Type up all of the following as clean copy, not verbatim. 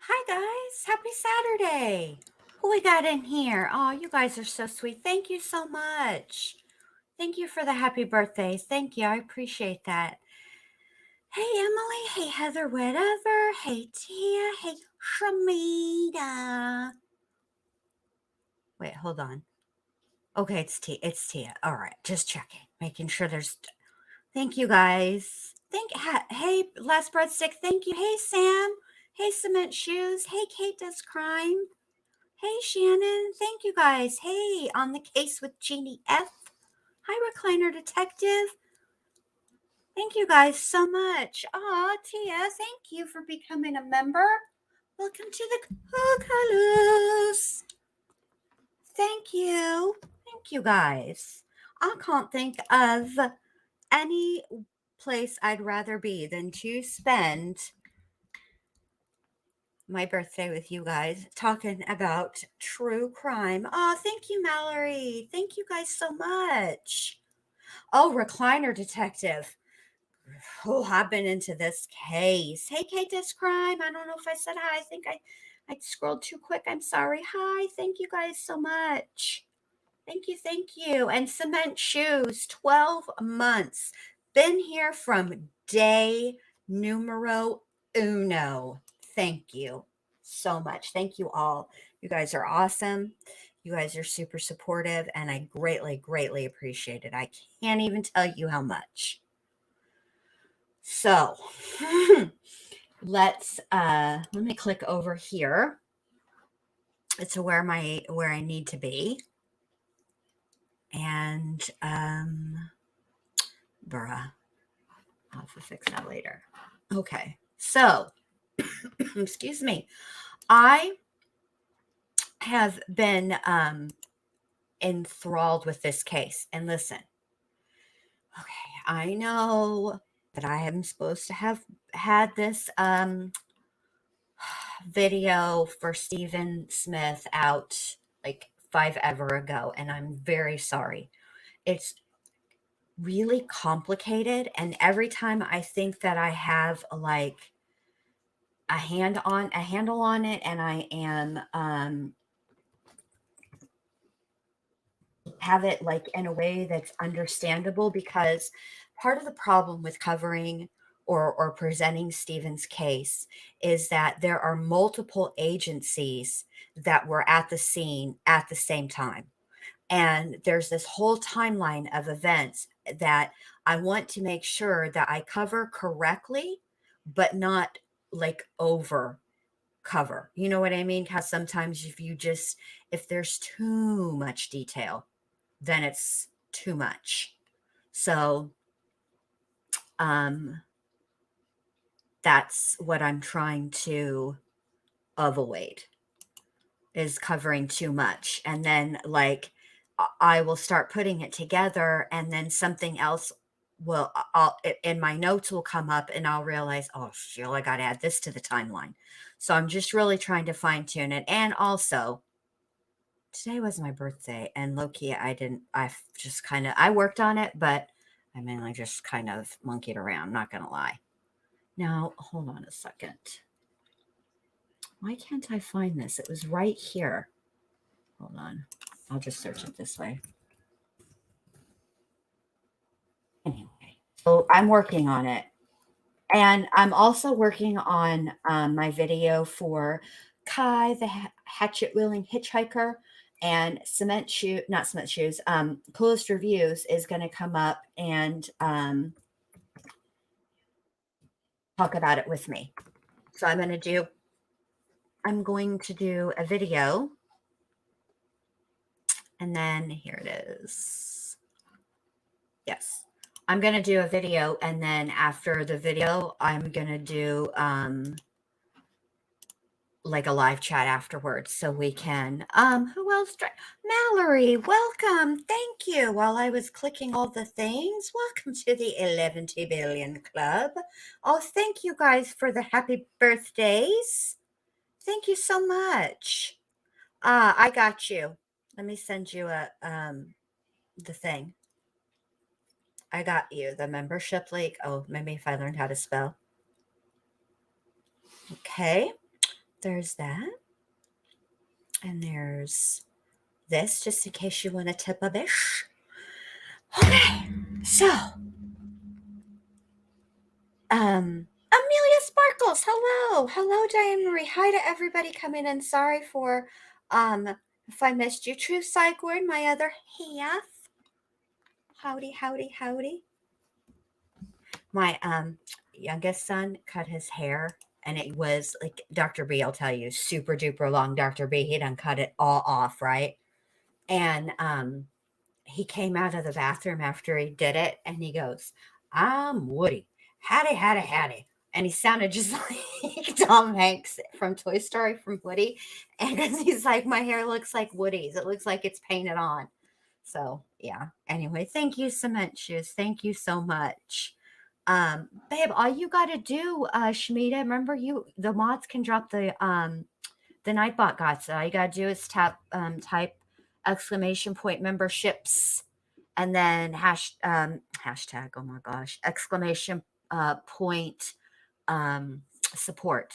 Hi, guys. Happy Saturday. Who we got in here? Oh, you guys are so sweet. Thank you so much. Thank you for the happy birthdays. Thank you. I appreciate that. Hey, Emily. Hey, Heather, whatever. Hey, Tia. Hey, Shamita. Wait, hold on. Okay, it's Tia. It's Tia. All right. Just checking. Making sure there's. Thank you, guys. Hey, Last Breadstick. Thank you. Hey, Sam. Hey, Cement Shoes. Hey, Kate Does Crime. Hey, Shannon. Thank you guys. Hey, on the case with Jeannie F. Hi, Recliner Detective. Thank you guys so much. Aw, Tia, thank you for becoming a member. Welcome to the Colors. Thank you. Thank you guys. I can't think of any place I'd rather be than to spend my birthday with you guys talking about true crime. Oh, thank you, Mallory. Thank you guys so much. Oh, Recliner Detective. Oh, I've been into this case. Hey, Kate Does Crime. I don't know if I said hi. I think I scrolled too quick. I'm sorry. Hi. Thank you guys so much. Thank you. Thank you. And Cement Shoes, 12 months. Been here from day numero uno. Thank you so much. Thank you all. You guys are awesome. You guys are super supportive, and I greatly, greatly appreciate it. I can't even tell you how much. So let me click over here to where I need to be. And bruh, I'll have to fix that later. Okay, so excuse me. I have been enthralled with this case. And listen, okay, I know that I am supposed to have had this video for Stephen Smith out like 5 ever ago, and I'm very sorry. It's really complicated, and every time I think that I have like a handle on it, and I am have it like in a way that's understandable, because part of the problem with covering or presenting Stephen's case is that there are multiple agencies that were at the scene at the same time. And there's this whole timeline of events that I want to make sure that I cover correctly, but not like over cover. You know what I mean? Because sometimes if there's too much detail, then it's too much. So, that's what I'm trying to avoid, is covering too much. And then like I will start putting it together, and then something else will in my notes will come up, and I'll realize, oh, Sheila, I got to add this to the timeline. So I'm just really trying to fine tune it. And also, today was my birthday, and low-key, I worked on it, but I mainly just kind of monkeyed around, not gonna lie. Now, hold on a second. Why can't I find this? It was right here. Hold on. I'll just search it this way. Anyway, so I'm working on it. And I'm also working on my video for Kai, the hatchet-wielding hitchhiker, and not Cement Shoes, Coolest Reviews is going to come up and talk about it with me. So I'm going to do a video, and then here it is. Yes. I'm going to do a video, and then after the video, I'm going to do like a live chat afterwards, so we can who else? Mallory, welcome. Thank you. While I was clicking all the things, welcome to the 11 billion club. Oh, thank you guys for the happy birthdays. Thank you so much. I got you. Let me send you the thing. I got you the membership link. Oh, maybe if I learned how to spell. Okay. there's that. And there's this, just in case you want a tip of ish. Okay, so Amelia Sparkles, hello. Hello, Diane Marie. Hi to everybody coming in. Sorry for if I missed you. True Psych Word, my other half. Howdy, howdy, howdy. My youngest son cut his hair, and it was like Dr. B, I'll tell you, super duper long. Dr. B, he done cut it all off, right? And he came out of the bathroom after he did it, and he goes, "I'm Woody. Howdy, howdy, howdy." And he sounded just like Tom Hanks from Toy Story from Woody. And he's like, "My hair looks like Woody's. It looks like it's painted on." So yeah. Anyway, thank you, Cement Shoes. Thank you so much. Babe, all you gotta do, Shmita, remember the mods can drop the Nightbot Gots. All you gotta do is type exclamation point memberships and then hashtag, oh my gosh, exclamation point support.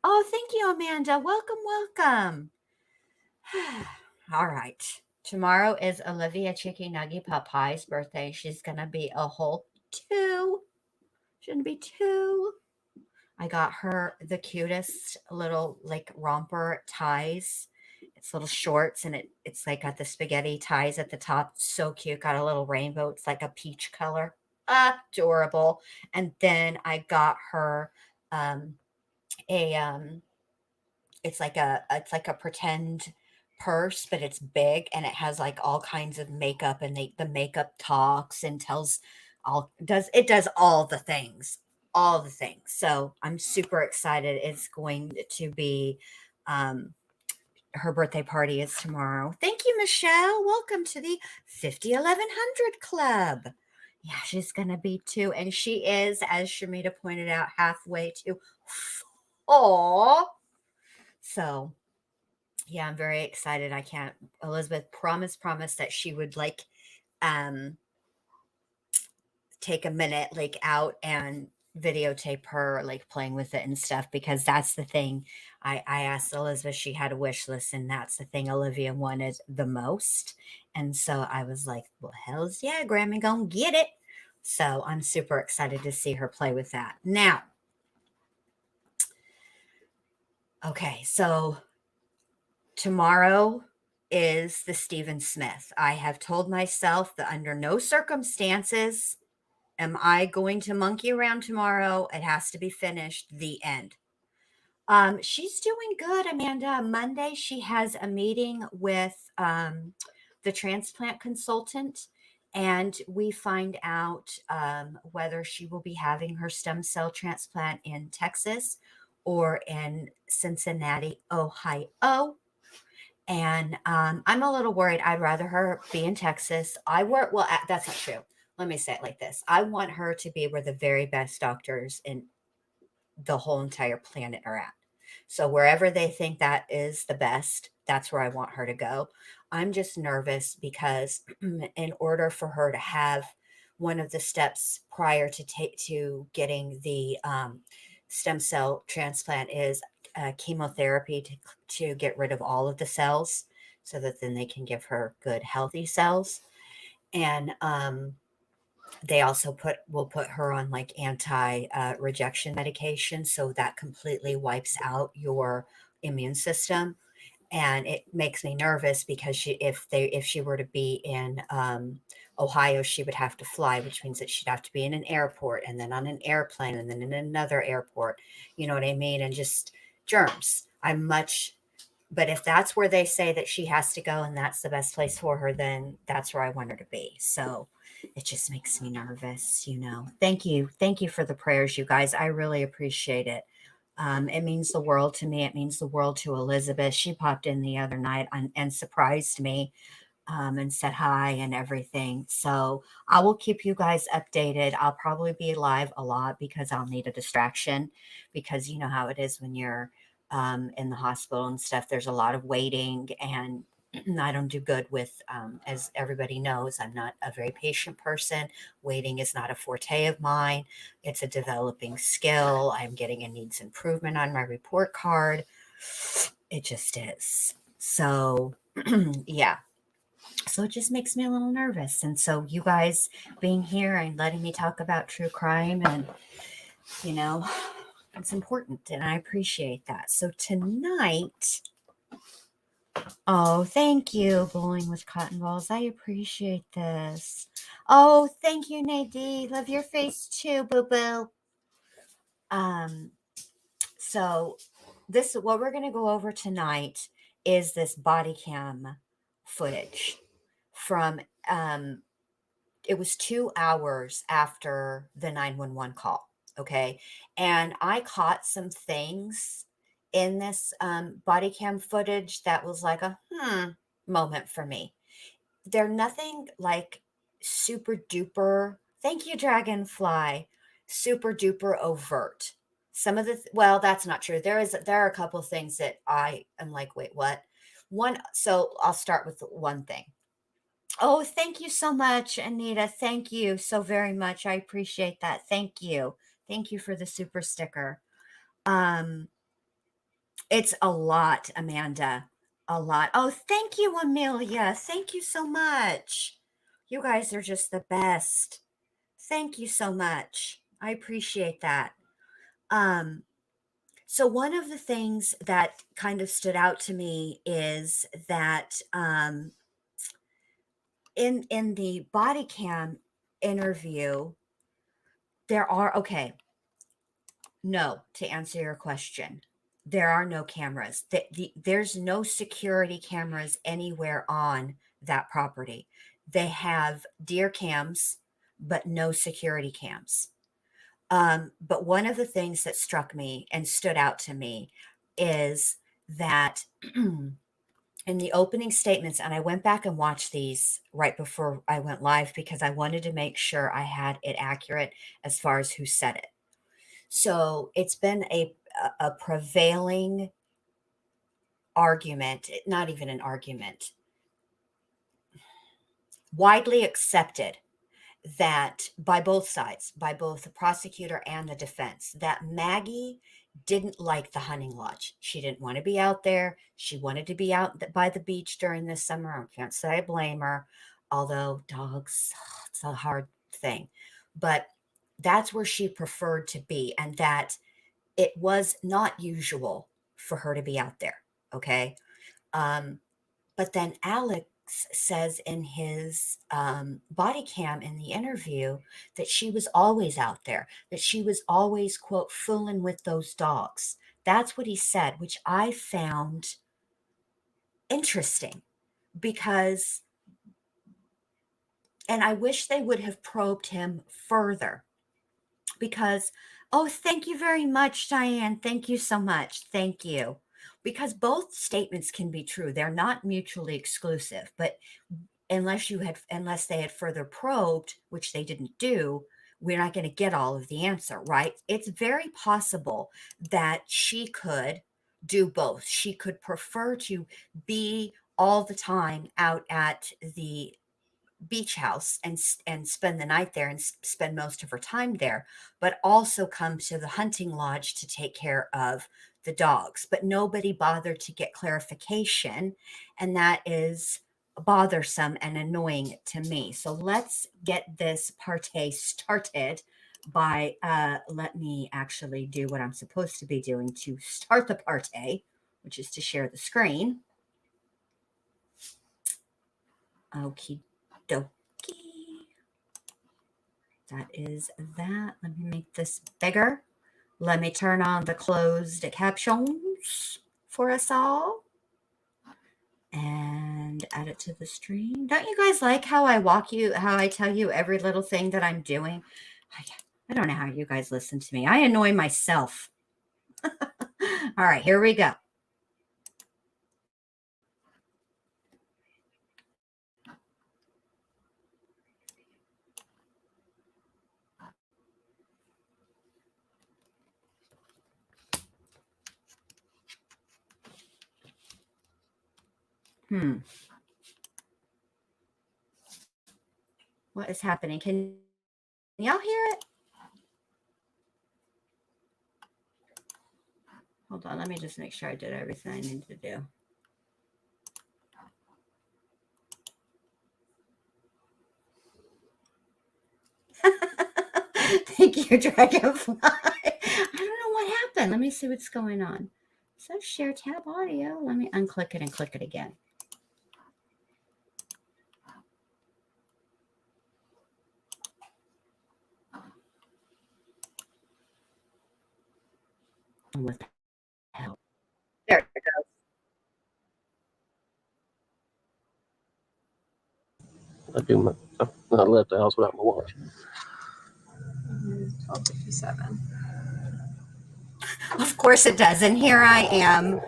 Oh, thank you, Amanda. Welcome, welcome. All right. Tomorrow is Olivia Chicky Nuggy Popeye's birthday. She's gonna be a whole 2. She's gonna be 2. I got her the cutest little like romper ties. It's little shorts and it's like got the spaghetti ties at the top. So cute. Got a little rainbow. It's like a peach color. Adorable. And then I got her a it's like a pretend purse, but it's big and it has like all kinds of makeup, and the makeup talks and tells does all the things, all the things. So I'm super excited. It's going to be um her birthday party is tomorrow. Thank you, Michelle. Welcome to the 501100 Club. Yeah, she's gonna be 2, and she is, as Shamita pointed out, halfway to. Oh, so yeah, I'm very excited. I can't. Elizabeth promised that she would like um take a minute like out and videotape her like playing with it and stuff, because that's the thing. I asked Elizabeth, she had a wish list, and that's the thing Olivia wanted the most. And so I was like, well, hell's yeah, Grammy gonna get it. So I'm super excited to see her play with that. Now, okay, so tomorrow is the Stephen Smith. I have told myself that under no circumstances am I going to monkey around tomorrow. It has to be finished. The end. She's doing good, Amanda. Monday, she has a meeting with the transplant consultant, and we find out whether she will be having her stem cell transplant in Texas or in Cincinnati, Ohio. And I'm a little worried. I'd rather her be in Texas. That's not true. Let me say it like this. I want her to be where the very best doctors in the whole entire planet are at. So wherever they think that is the best, that's where I want her to go. I'm just nervous because in order for her to have one of the steps prior to getting the stem cell transplant is chemotherapy to get rid of all of the cells, so that then they can give her good healthy cells. And they also will put her on like anti rejection medication, so that completely wipes out your immune system. And it makes me nervous because if she were to be in Ohio, she would have to fly, which means that she'd have to be in an airport and then on an airplane and then in another airport. You know what I mean? And just germs. But if that's where they say that she has to go and that's the best place for her, then that's where I want her to be. So it just makes me nervous, you know. Thank you. Thank you for the prayers, you guys. I really appreciate it. It means the world to me. It means the world to Elizabeth. She popped in the other night and surprised me and said hi and everything. So I will keep you guys updated. I'll probably be live a lot because I'll need a distraction, because you know how it is when you're in the hospital and stuff. There's a lot of waiting, and I don't do good with, as everybody knows, I'm not a very patient person. Waiting is not a forte of mine. It's a developing skill. I'm getting a needs improvement on my report card. It just is. So, yeah. So it just makes me a little nervous. And so you guys being here and letting me talk about true crime and, you know, it's important and I appreciate that. So tonight, oh, thank you, Bowling with Cotton Balls. I appreciate this. Oh, thank you, Nadine. Love your face too, boo boo. So this what we're gonna go over tonight is this body cam footage from it was 2 hours after the 911 call. Okay. And I caught some things in this body cam footage that was like a moment for me. They're nothing like super duper, thank you, Dragonfly, super duper overt. Some of the, well, that's not true. There are a couple of things that I am like, wait, what? One, so I'll start with one thing. Oh, thank you so much, Anita. Thank you so very much. I appreciate that. Thank you. Thank you for the super sticker. Um, it's a lot, Amanda. A lot. Oh, thank you, Amelia. Thank you so much. You guys are just the best. Thank you so much. I appreciate that. Um, so one of the things that kind of stood out to me is that in the body cam interview, there are okay, no, to answer your question. There are no cameras. There's no security cameras anywhere on that property. They have deer cams, but no security cams. But one of the things that struck me and stood out to me is that in the opening statements, and I went back and watched these right before I went live because I wanted to make sure I had it accurate as far as who said it. So it's been a prevailing argument, not even an argument, widely accepted that by both sides, by both the prosecutor and the defense, that Maggie didn't like the hunting lodge. She didn't want to be out there. She wanted to be out by the beach during the summer. I can't say I blame her, although dogs, it's a hard thing. But that's where she preferred to be, and that it was not usual for her to be out there. Okay. Um, but then Alex says in his body cam in the interview that she was always out there, that she was always, quote, fooling with those dogs. That's what he said, which I found interesting because, and I wish they would have probed him further because, oh, thank you very much, Diane. Thank you so much. Thank you. Because both statements can be true. They're not mutually exclusive, but unless they had further probed, which they didn't do, we're not going to get all of the answer, right? It's very possible that she could do both. She could prefer to be all the time out at the beach house and spend the night there and spend most of her time there, but also come to the hunting lodge to take care of the dogs. But nobody bothered to get clarification, and that is bothersome and annoying to me. So let's get this party started by let me actually do what I'm supposed to be doing to start the party, which is to share the screen. Okie dokie. That is that. Let me make this bigger. Let me turn on the closed captions for us all and add it to the stream. Don't you guys like how how I tell you every little thing that I'm doing? I don't know how you guys listen to me. I annoy myself. All right, here we go. What is happening? Can y'all hear it? Hold on, let me just make sure I did everything I need to do. Thank you, Dragonfly. I don't know what happened. Let me see what's going on. So share tab audio. Let me unclick it and click it again. What the hell? There it goes. I left the house without my watch. 12:57. Of course it does. And here I am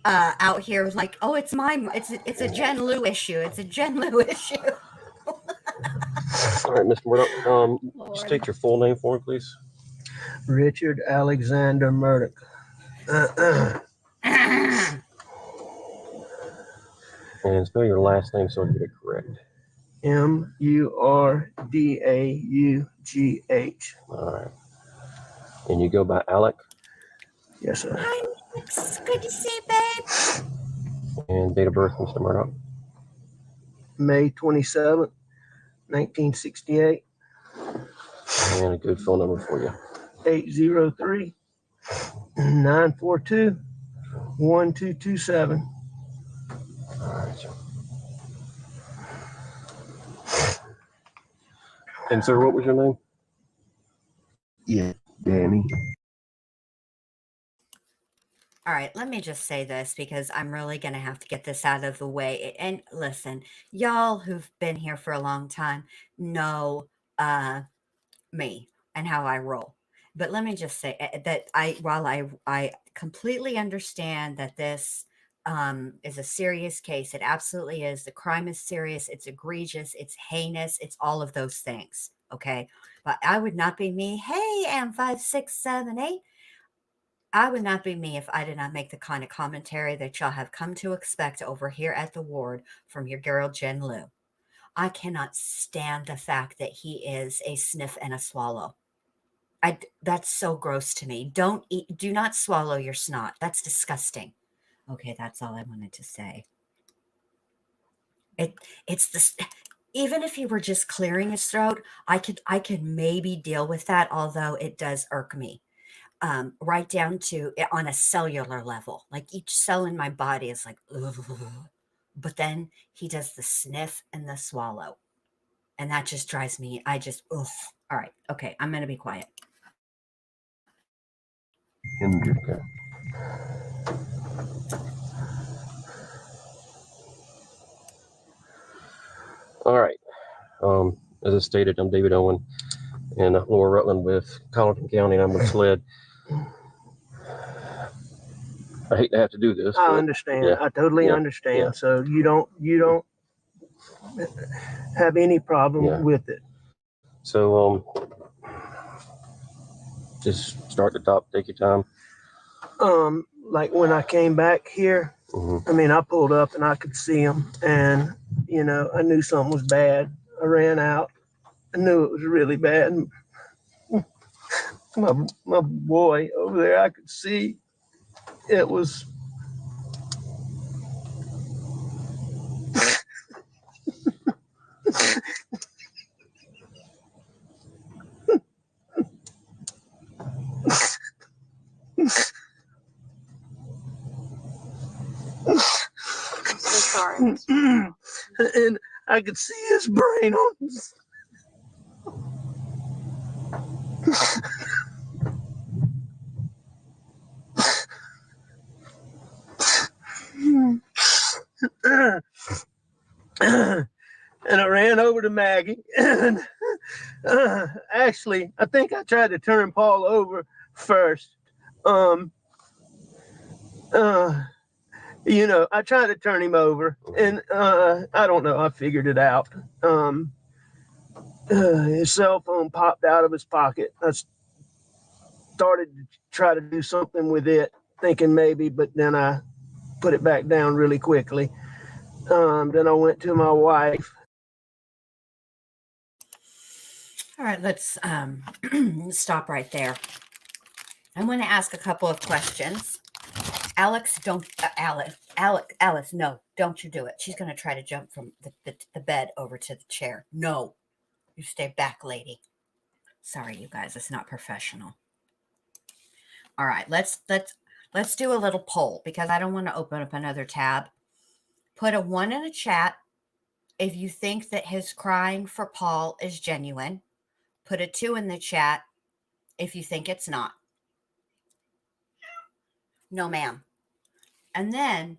out here like, oh, it's a Jen Lou issue. It's a Jen Lou issue. All right, Mr. Murdaugh, state your full name for me, please. Richard Alexander Murdaugh. And spell your last name so I get it correct. Murdaugh. All right. And you go by Alec? Yes, sir. Hi, Max. Good to see you, babe. And date of birth, Mr. Murdaugh? May 27th, 1968. And a good phone number for you. 803-942-1227. All right. And sir, what was your name? Yeah, Danny. All right, let me just say this because I'm really going to have to get this out of the way. And listen, y'all who've been here for a long time know me and how I roll. But let me just say that while I completely understand that this is a serious case, it absolutely is. The crime is serious, it's egregious, it's heinous, it's all of those things. Okay. But I would not be me. Hey, M5678. I would not be me if I did not make the kind of commentary that y'all have come to expect over here at the ward from your girl Jen Lou. I cannot stand the fact that he is a sniff and a swallow. That's so gross to me. Do not swallow your snot. That's disgusting. Okay, that's all I wanted to say. It's this. Even if he were just clearing his throat, I could maybe deal with that. Although it does irk me. Right down to on a cellular level. Like each cell in my body is like, ugh. But then he does the sniff and the swallow. And that just drives me, ugh. All right. Okay. I'm going to be quiet. Okay. All right. As I stated, I'm David Owen in Lower Rutland with Colleton County, and I'm with SLED. I hate to have to do this. I understand. Yeah. I totally understand. Yeah. So you don't have any problem with it. So just start at the top, take your time. Like when I came back here, I mean, I pulled up and I could see him, and I knew something was bad. I ran out. I knew it was really bad. My boy over there, I could see it was. Sorry. And I could see his brain on his. And I ran over to Maggie. And actually, I think I tried to turn Paul over first. I tried to turn him over, and I don't know. I figured it out. His cell phone popped out of his pocket. I started to try to do something with it, thinking maybe, but then I put it back down really quickly. Then I went to my wife. All right, let's stop right there. I want to ask a couple of questions. Alex, don't, Alice, no, don't you do it. She's going to try to jump from the bed over to the chair. No, you stay back, lady. Sorry, you guys, it's not professional. All right, let's do a little poll because I don't want to open up another tab. Put a 1 in the chat if you think that his crying for Paul is genuine. Put a 2 in the chat if you think it's not. No, ma'am. And then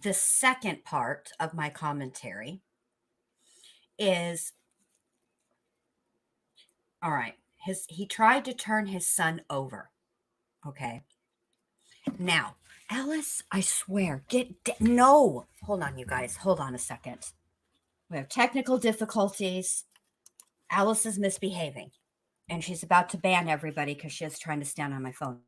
the second part of my commentary is, all right, he tried to turn his son over. Okay. Now, Alice, I swear, no. Hold on, you guys. Hold on a second. We have technical difficulties. Alice is misbehaving, and she's about to ban everybody because she's trying to stand on my phone.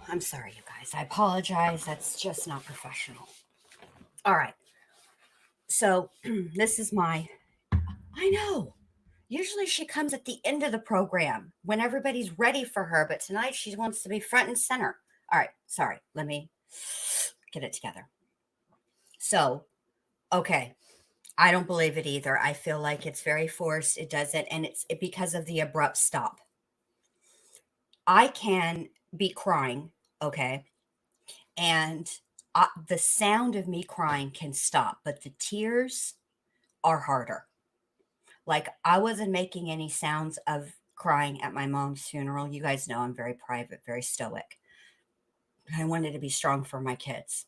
I'm sorry, you guys. I apologize. That's just not professional. All right. So this is I know. Usually she comes at the end of the program when everybody's ready for her, but tonight she wants to be front and center. All right. Sorry. Let me get it together. So, okay. I don't believe it either. I feel like it's very forced. It doesn't. And it's because of the abrupt stop. I can be crying. Okay. And the sound of me crying can stop, but the tears are harder. Like, I wasn't making any sounds of crying at my mom's funeral. You guys know I'm very private, very stoic. I wanted to be strong for my kids.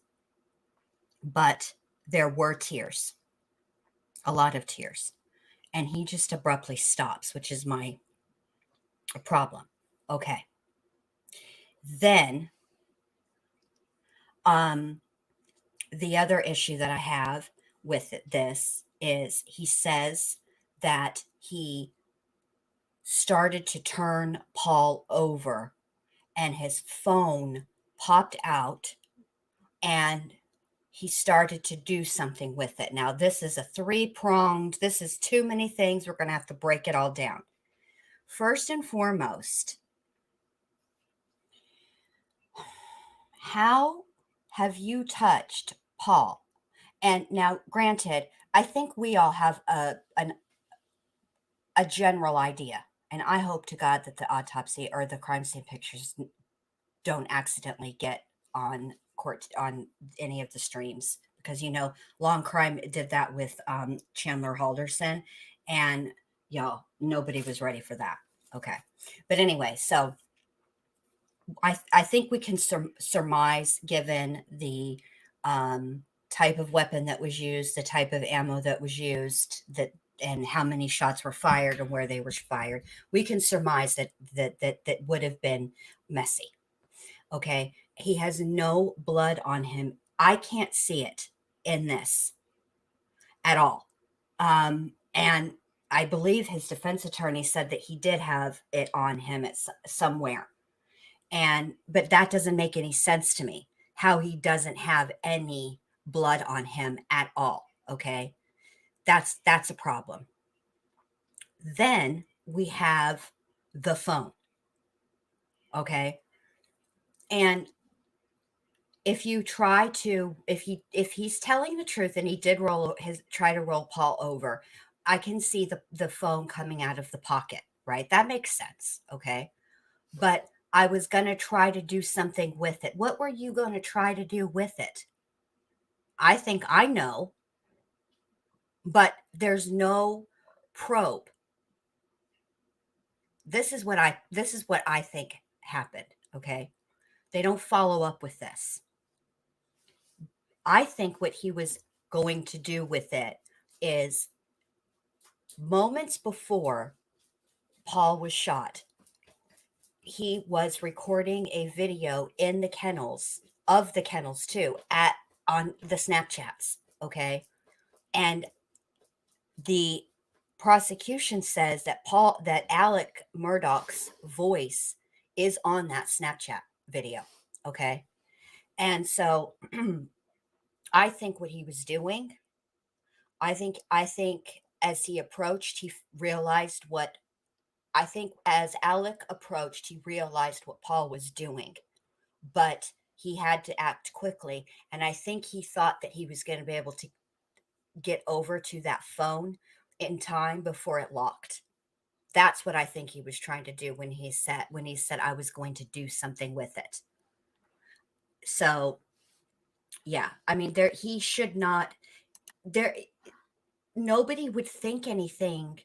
But there were tears, a lot of tears. And he just abruptly stops, which is my problem. Okay. Then, the other issue that I have with this is he says that he started to turn Paul over and his phone popped out and he started to do something with it. Now, this is a three-pronged, this is too many things. We're going to have to break it all down. First and foremost, how have you touched Paul? And now, granted, I think we all have a general idea. And I hope to God that the autopsy or the crime scene pictures don't accidentally get on any of the streams, because Long Crime did that with Chandler Halderson, and nobody was ready for that. Okay, but anyway, so I think we can surmise, given the type of weapon that was used, the type of ammo that was used, and how many shots were fired and where they were fired, we can surmise that would have been messy. Okay. He has no blood on him. I can't see it in this at all. And I believe his defense attorney said that he did have it on him at somewhere. But that doesn't make any sense to me, how he doesn't have any blood on him at all. Okay. That's a problem. Then we have the phone. Okay. And if he's telling the truth and he did try to roll Paul over, I can see the phone coming out of the pocket, right? That makes sense. Okay. But I was going to try to do something with it. What were you going to try to do with it? I think I know, but there's no probe. This is what I think happened. Okay. They don't follow up with this. I think what he was going to do with it is, moments before Paul was shot, he was recording a video in the kennels, of the kennels too, on the Snapchats. Okay. And the prosecution says that Alec Murdaugh's voice is on that Snapchat video. Okay. And so I think what he was doing I think as he approached, he realized what I think as Alec approached, he realized what Paul was doing, but he had to act quickly. And I think he thought that he was going to be able to get over to that phone in time before it locked. That's what I think he was trying to do when he said I was going to do something with it. So, yeah, I mean there he should not there nobody would think anything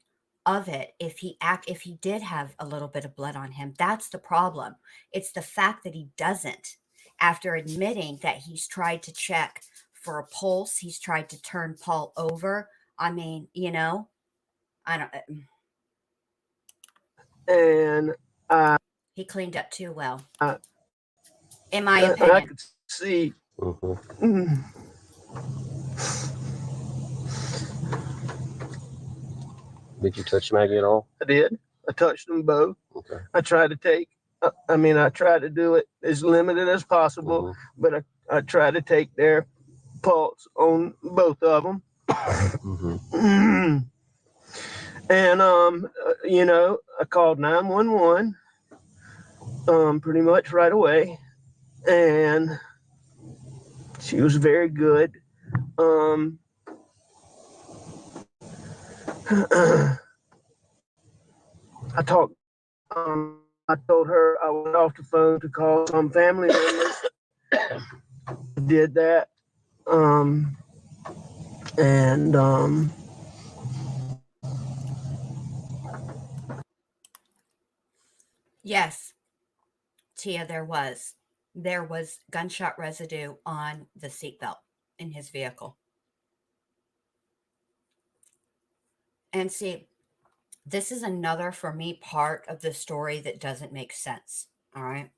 of it if he did have a little bit of blood on him. That's the problem. It's the fact that he doesn't. After admitting that he's tried to check for a pulse, he's tried to turn Paul over. I mean, I don't And I, he cleaned up too well, I, in my I opinion. could see. Mm-hmm. mm, Did you touch Maggie at all? I did. I touched them both. Okay. I tried to take. I tried to do it as limited as possible, Mm-hmm. but I tried to take their pulse on both of them. Mm-hmm. And I called 911 pretty much right away, and she was very good. Um I talked I told her I went off the phone to call some family members. Did that. And Yes, Tia, there was gunshot residue on the seatbelt in his vehicle. And see, this is another for me part of the story that doesn't make sense. All right.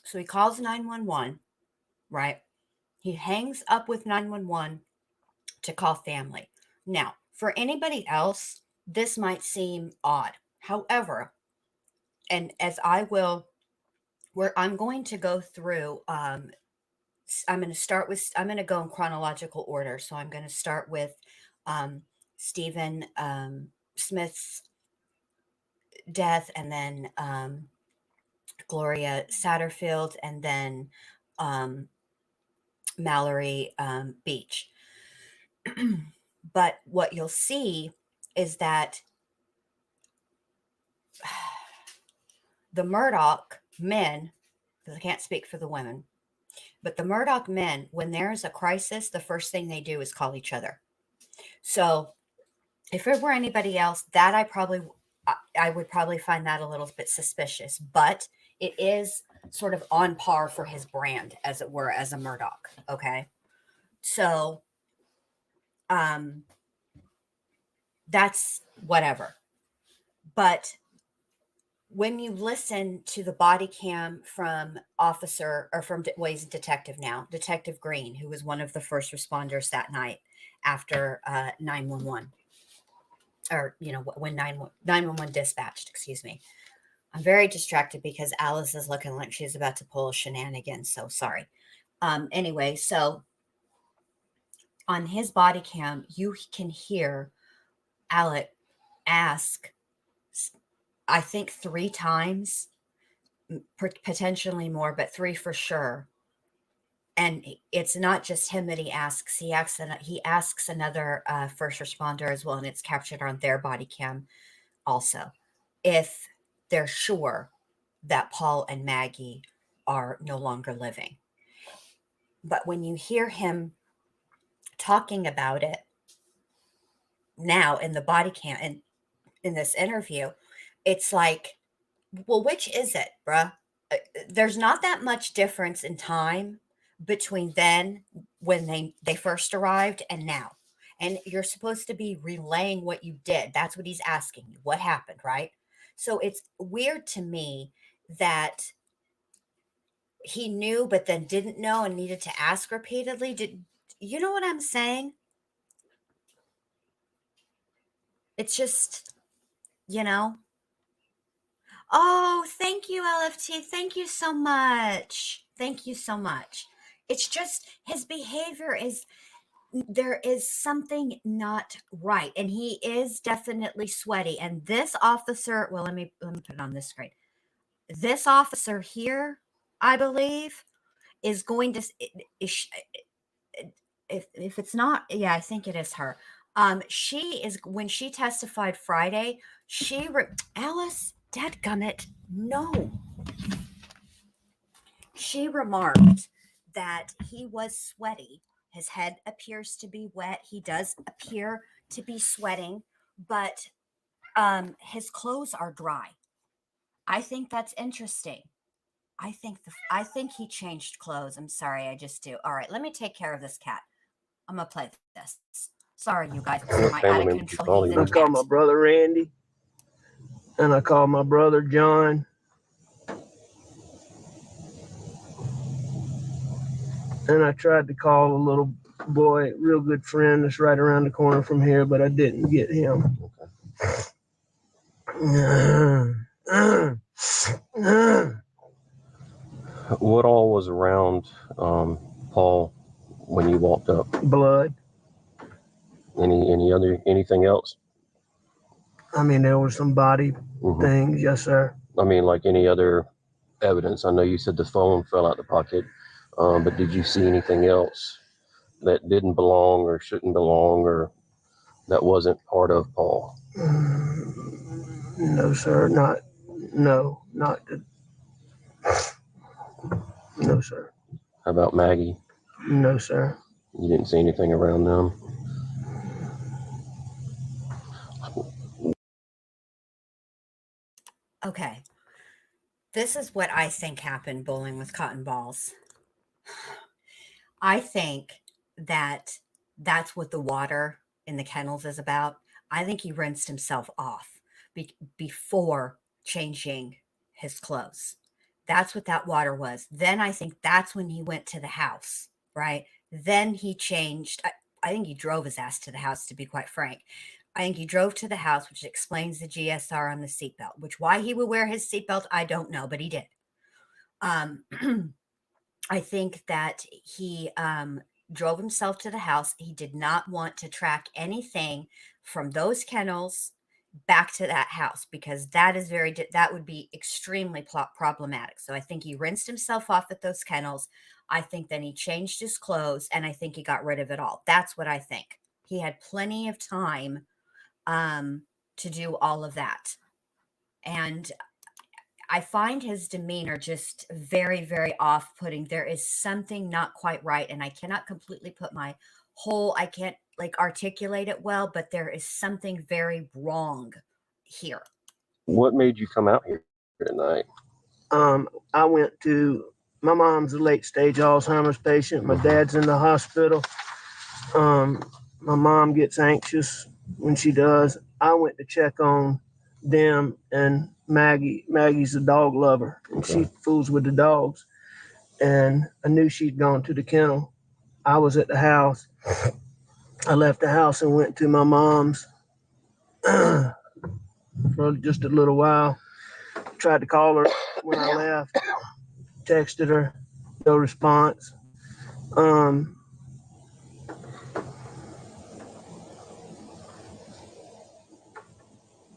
So he calls 911, right? He hangs up with 911 to call family. Now, for anybody else, this might seem odd. However, and as I will, where I'm going to go through, I'm going to go in chronological order. So I'm going to start with um, Stephen Smith's death, and then Gloria Satterfield, and then um, Mallory Beach. But what you'll see is that the Murdaugh men, because I can't speak for the women, but the Murdaugh men, when there's a crisis, the first thing they do is call each other. So if it were anybody else, that I would probably find that a little bit suspicious, but it is sort of on par for his brand, as it were, as a Murdaugh. Okay. So um that's whatever. But when you listen to the body cam from well, he's a detective now, Detective Green, who was one of the first responders that night after 911, or, when 911 dispatched, excuse me. I'm very distracted because Alice is looking like she's about to pull a shenanigan. So sorry. Anyway, so on his body cam, you can hear Alec ask, I think 3 times, potentially more, but 3 for sure. And it's not just him that he asks. He asks another first responder as well, and it's captured on their body cam also, if they're sure that Paul and Maggie are no longer living. But when you hear him talking about it now in the body cam and in this interview, it's like, well, which is it, bruh? There's not that much difference in time between then, when they first arrived, and now. And you're supposed to be relaying what you did. That's what he's asking you. What happened, right? So it's weird to me that he knew but then didn't know and needed to ask repeatedly. Did you know what I'm saying? It's just, you know. Oh, thank you, LFT. Thank you so much. Thank you so much. It's just his behavior is there is something not right, and he is definitely sweaty. And this officer, well, let me put it on this screen. This officer here, I believe, is going to if it's not, yeah, I think it is her. She is, when she testified Friday, Alice, dadgummit, no, she remarked that he was sweaty. His head appears to be wet. He does appear to be sweating, but his clothes are dry. I think that's interesting. I think he changed clothes. I'm sorry, I just do. All right, let me take care of this cat. I'm gonna play this. Sorry, you guys. This is What my family out of members you control call heathen I you? called cat. my brother Randy, and I called my brother John, and I tried to call a little boy, real good friend that's right around the corner from here, but I didn't get him. What all was around Paul when you walked up? Blood. Anything else? I mean, there were some body things, yes, sir. I mean, like any other evidence? I know you said the phone fell out the pocket, but did you see anything else that didn't belong or shouldn't belong or that wasn't part of Paul? No, sir. Not the, no, sir. How about Maggie? No, sir. You didn't see anything around them? Okay. This is what I think happened bowling with cotton balls. I think that that's what the water in the kennels is about. I think he rinsed himself off before changing his clothes. That's what that water was. Then I think that's when he went to the house, right? Then he changed. I think he drove his ass to the house, to be quite frank. I think he drove to the house, which explains the GSR on the seatbelt, which why he would wear his seatbelt, I don't know, but he did. Um, I think that he drove himself to the house. He did not want to track anything from those kennels back to that house because that is that would be extremely problematic. So I think he rinsed himself off at those kennels. I think then he changed his clothes and I think he got rid of it all. That's what I think. He had plenty of time to do all of that. And I find his demeanor just very, very off putting. There is something not quite right. And I cannot completely put I can't like articulate it well, but there is something very wrong here. What made you come out here tonight? I went to, my mom's a late stage Alzheimer's patient. My dad's in the hospital. My mom gets anxious when she does. I went to check on them and Maggie. Maggie's a dog lover and she fools with the dogs. And I knew she'd gone to the kennel. I was at the house. I left the house and went to my mom's for just a little while. Tried to call her when I left, texted her, no response.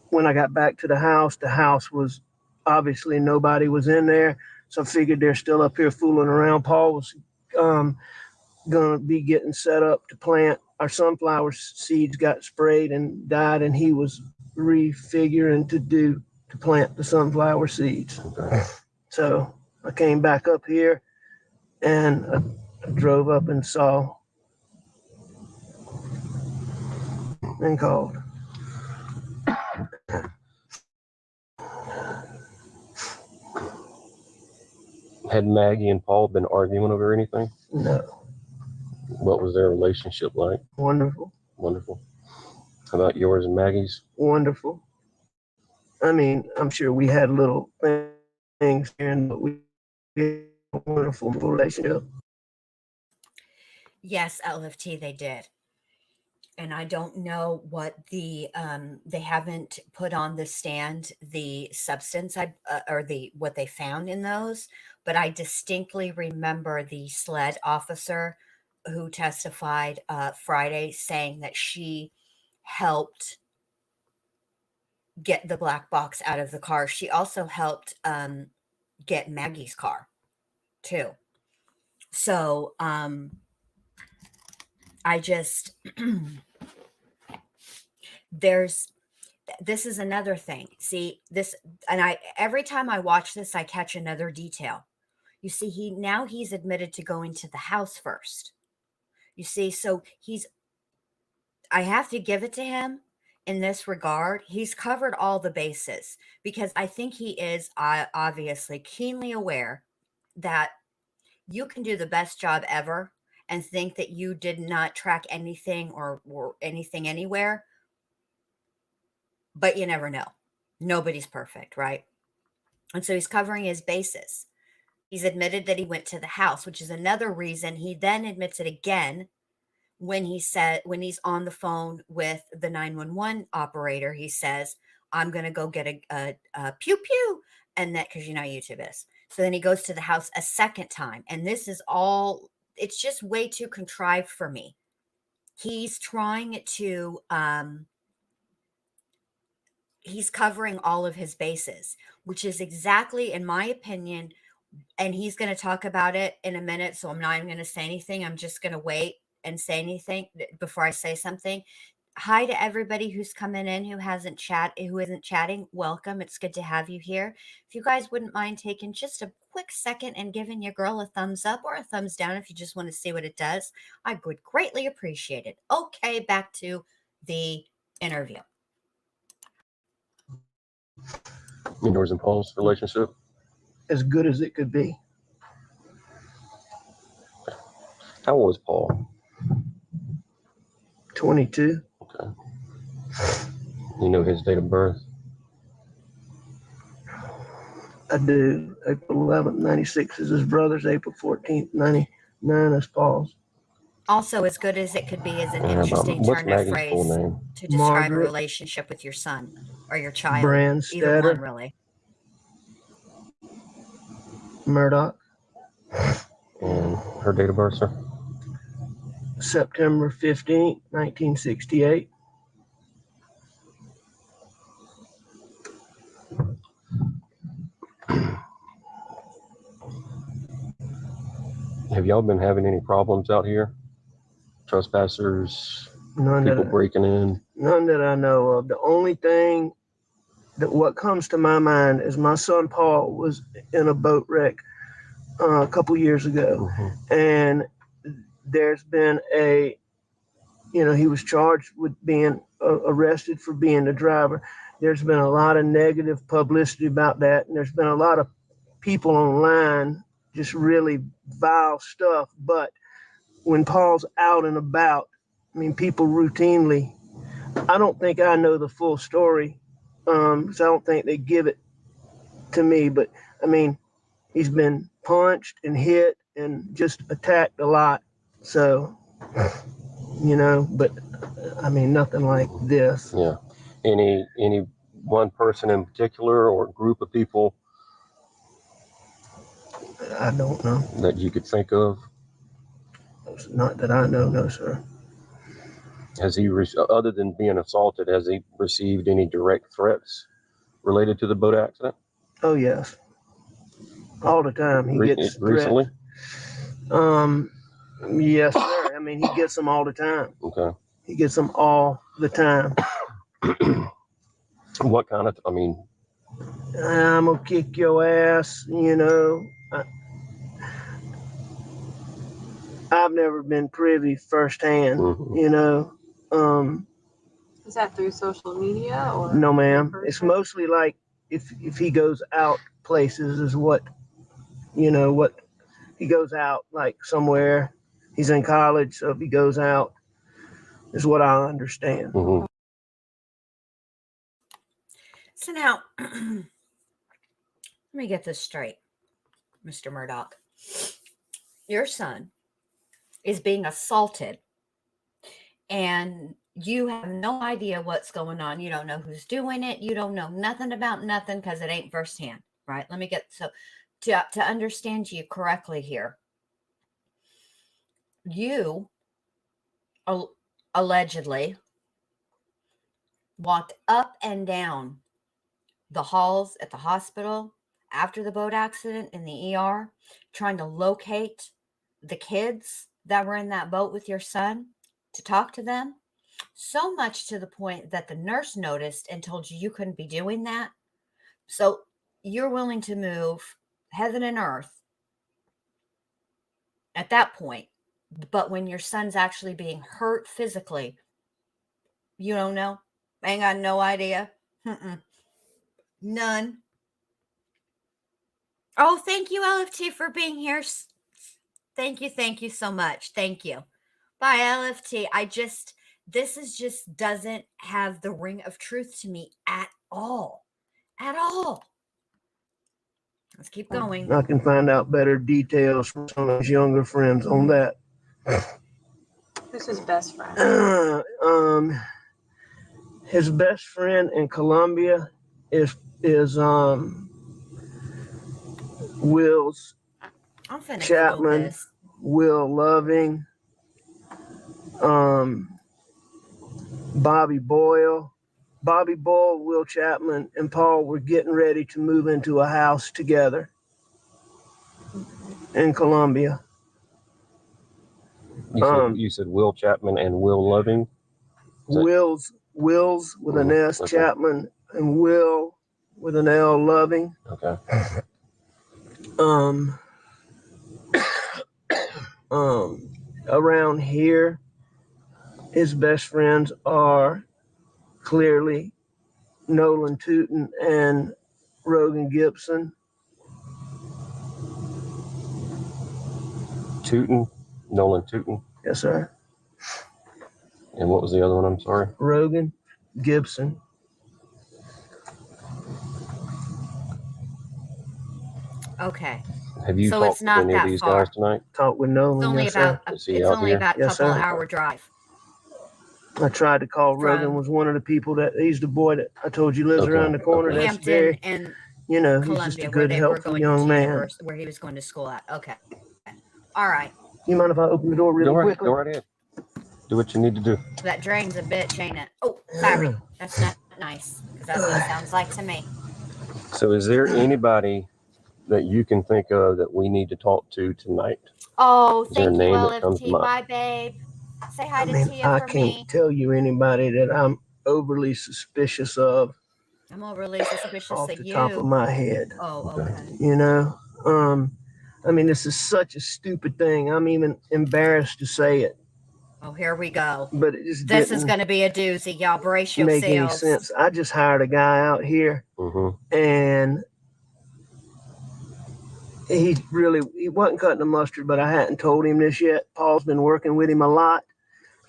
When I got back to the house was obviously nobody was in there. So I figured they're still up here fooling around. Paul was going to be getting set up to plant. Our sunflower seeds got sprayed and died, and he was refiguring to plant the sunflower seeds. So I came back up here and I drove up and saw and called. Had Maggie and Paul been arguing over anything? No. What was their relationship like? Wonderful. Wonderful. How about yours and Maggie's? Wonderful. I mean, I'm sure we had little things here, but we had a wonderful relationship. Yes, LFT, they did. And I don't know what they haven't put on the stand the substance or the what they found in those, but I distinctly remember the sled officer who testified Friday, saying that she helped get the black box out of the car. She also helped get Maggie's car too. So I just this is another thing. See this, and every time I watch this, I catch another detail. You see, he's admitted to going to the house first. You see, so I have to give it to him in this regard. He's covered all the bases, because I think he is obviously keenly aware that you can do the best job ever and think that you did not track anything or anything anywhere, but you never know. Nobody's perfect, right? And so he's covering his bases. He's admitted that he went to the house, which is another reason he then admits it again when he's on the phone with the 911 operator. He says, I'm going to go get a pew pew. And that, because you know how YouTube is. So then he goes to the house a second time. And this is all, it's just way too contrived for me. He's trying to, he's covering all of his bases, which is exactly, in my opinion, and he's going to talk about it in a minute. So I'm not even going to say anything. I'm just going to wait and say anything before I say something. Hi to everybody who's coming in who isn't chatting. Welcome. It's good to have you here. If you guys wouldn't mind taking just a quick second and giving your girl a thumbs up or a thumbs down if you just want to see what it does, I would greatly appreciate it. Okay, back to the interview. Yours and Paul's relationship? As good as it could be. How old is Paul? 22. Okay. You know his date of birth? I do. April 11th, 96 is his brother's. April 14th, 99 is Paul's. Also, as good as it could be is an interesting turn of Maggie's full phrase name? to describe Margaret a relationship with your son or your child. Either Brandstetter one, really. Murdaugh. And her date of birth, sir? September 15th, 1968. Have y'all been having any problems out here? Trespassers, None people breaking in? None that I know of. The only thing what comes to my mind is my son Paul was in a boat wreck a couple years ago. Mm-hmm. And there's been he was charged with being arrested for being the driver. There's been a lot of negative publicity about that. And there's been a lot of people online, just really vile stuff. But when Paul's out and about, I mean, people routinely, I don't think I know the full story. Because I don't think they give it to me. But I mean, he's been punched and hit and just attacked a lot. So, but I mean, nothing like this. Yeah. Any one person in particular or group of people I don't know. that you could think of? Not that I know, no, sir. Has he, other than being assaulted, has he received any direct threats related to the boat accident? Oh, yes. All the time he gets recently? Yes, sir. I mean, he gets them all the time. Okay. He gets them all the time. What kind of, I mean? I'm going to kick your ass, I've never been privy firsthand, Mm-hmm. Is that through social media or? No, ma'am. It's mostly like if he goes out places is what he goes out like somewhere. He's in college, so if he goes out is what I understand. Mm-hmm. So now, let me get this straight, Mr. Murdaugh. Your son is being assaulted and you have no idea what's going on. You don't know who's doing it. You don't know nothing about nothing because it ain't firsthand, right? Let me get, so to understand you correctly here. you allegedly walked up and down the halls at the hospital after the boat accident in the ER, trying to locate the kids that were in that boat with your son to talk to them. So much to the point that the nurse noticed and told you couldn't be doing that. So you're willing to move heaven and earth at that point. But when your son's actually being hurt physically, you don't know. Ain't got no idea. None. Oh, thank you, LFT, for being here. Thank you so much. Thank you. Bye, LFT. This is just doesn't have the ring of truth to me at all. At all. Let's keep going. I can find out better details from some of his younger friends on that. Who's his best friend? His best friend in Colombia is Will's I'm finna Google Chapman, this. Will Loving, Bobby Boyle. Bobby Boyle, Will Chapman, and Paul were getting ready to move into a house together in Colombia. You said Will Chapman and Will Loving? Will's with an S, Okay. Chapman, and Will with an L, Loving. Okay. Around here, his best friends are clearly Nolan Tootin and Rogan Gibson. Nolan Tootin. Yes, sir. And what was the other one? I'm sorry. Rogan Gibson. Okay. Have you So talked it's to not any of that these far. guys tonight? Talked with It's Nolan. only Yes, about sir. Is he out here? a Yes, couple sir. hour drive. I tried to call Rogan. From Was one of the people that he's the boy that I told you lives Okay, around the corner. okay. That's Hampton very, and he's just Columbia, a where good, they were helpful going young to man. university, where he was going to school at. Okay. All right. You mind if I open the door really quickly? Go right ahead. Do what you need to do. That drain's a bitch, ain't it? Oh, sorry. That's not nice, because that's what it sounds like to me. So is there anybody that you can think of that we need to talk to tonight? Oh, Is there a thank you, name that comes to LFT. mind? Bye, babe. Say hi I to mean, Tia I for can't me. tell you anybody that I'm overly suspicious of I'm overly suspicious off of the you. top of my head. Oh, okay. You know, I mean, this is such a stupid thing. I'm even embarrassed to say it, Oh, here we go. but it just This is didn't going to be a doozy. Y'all brace make any yourselves. sense. I just hired a guy out here, and he wasn't cutting the mustard, but I hadn't told him this yet. Paul's been working with him a lot.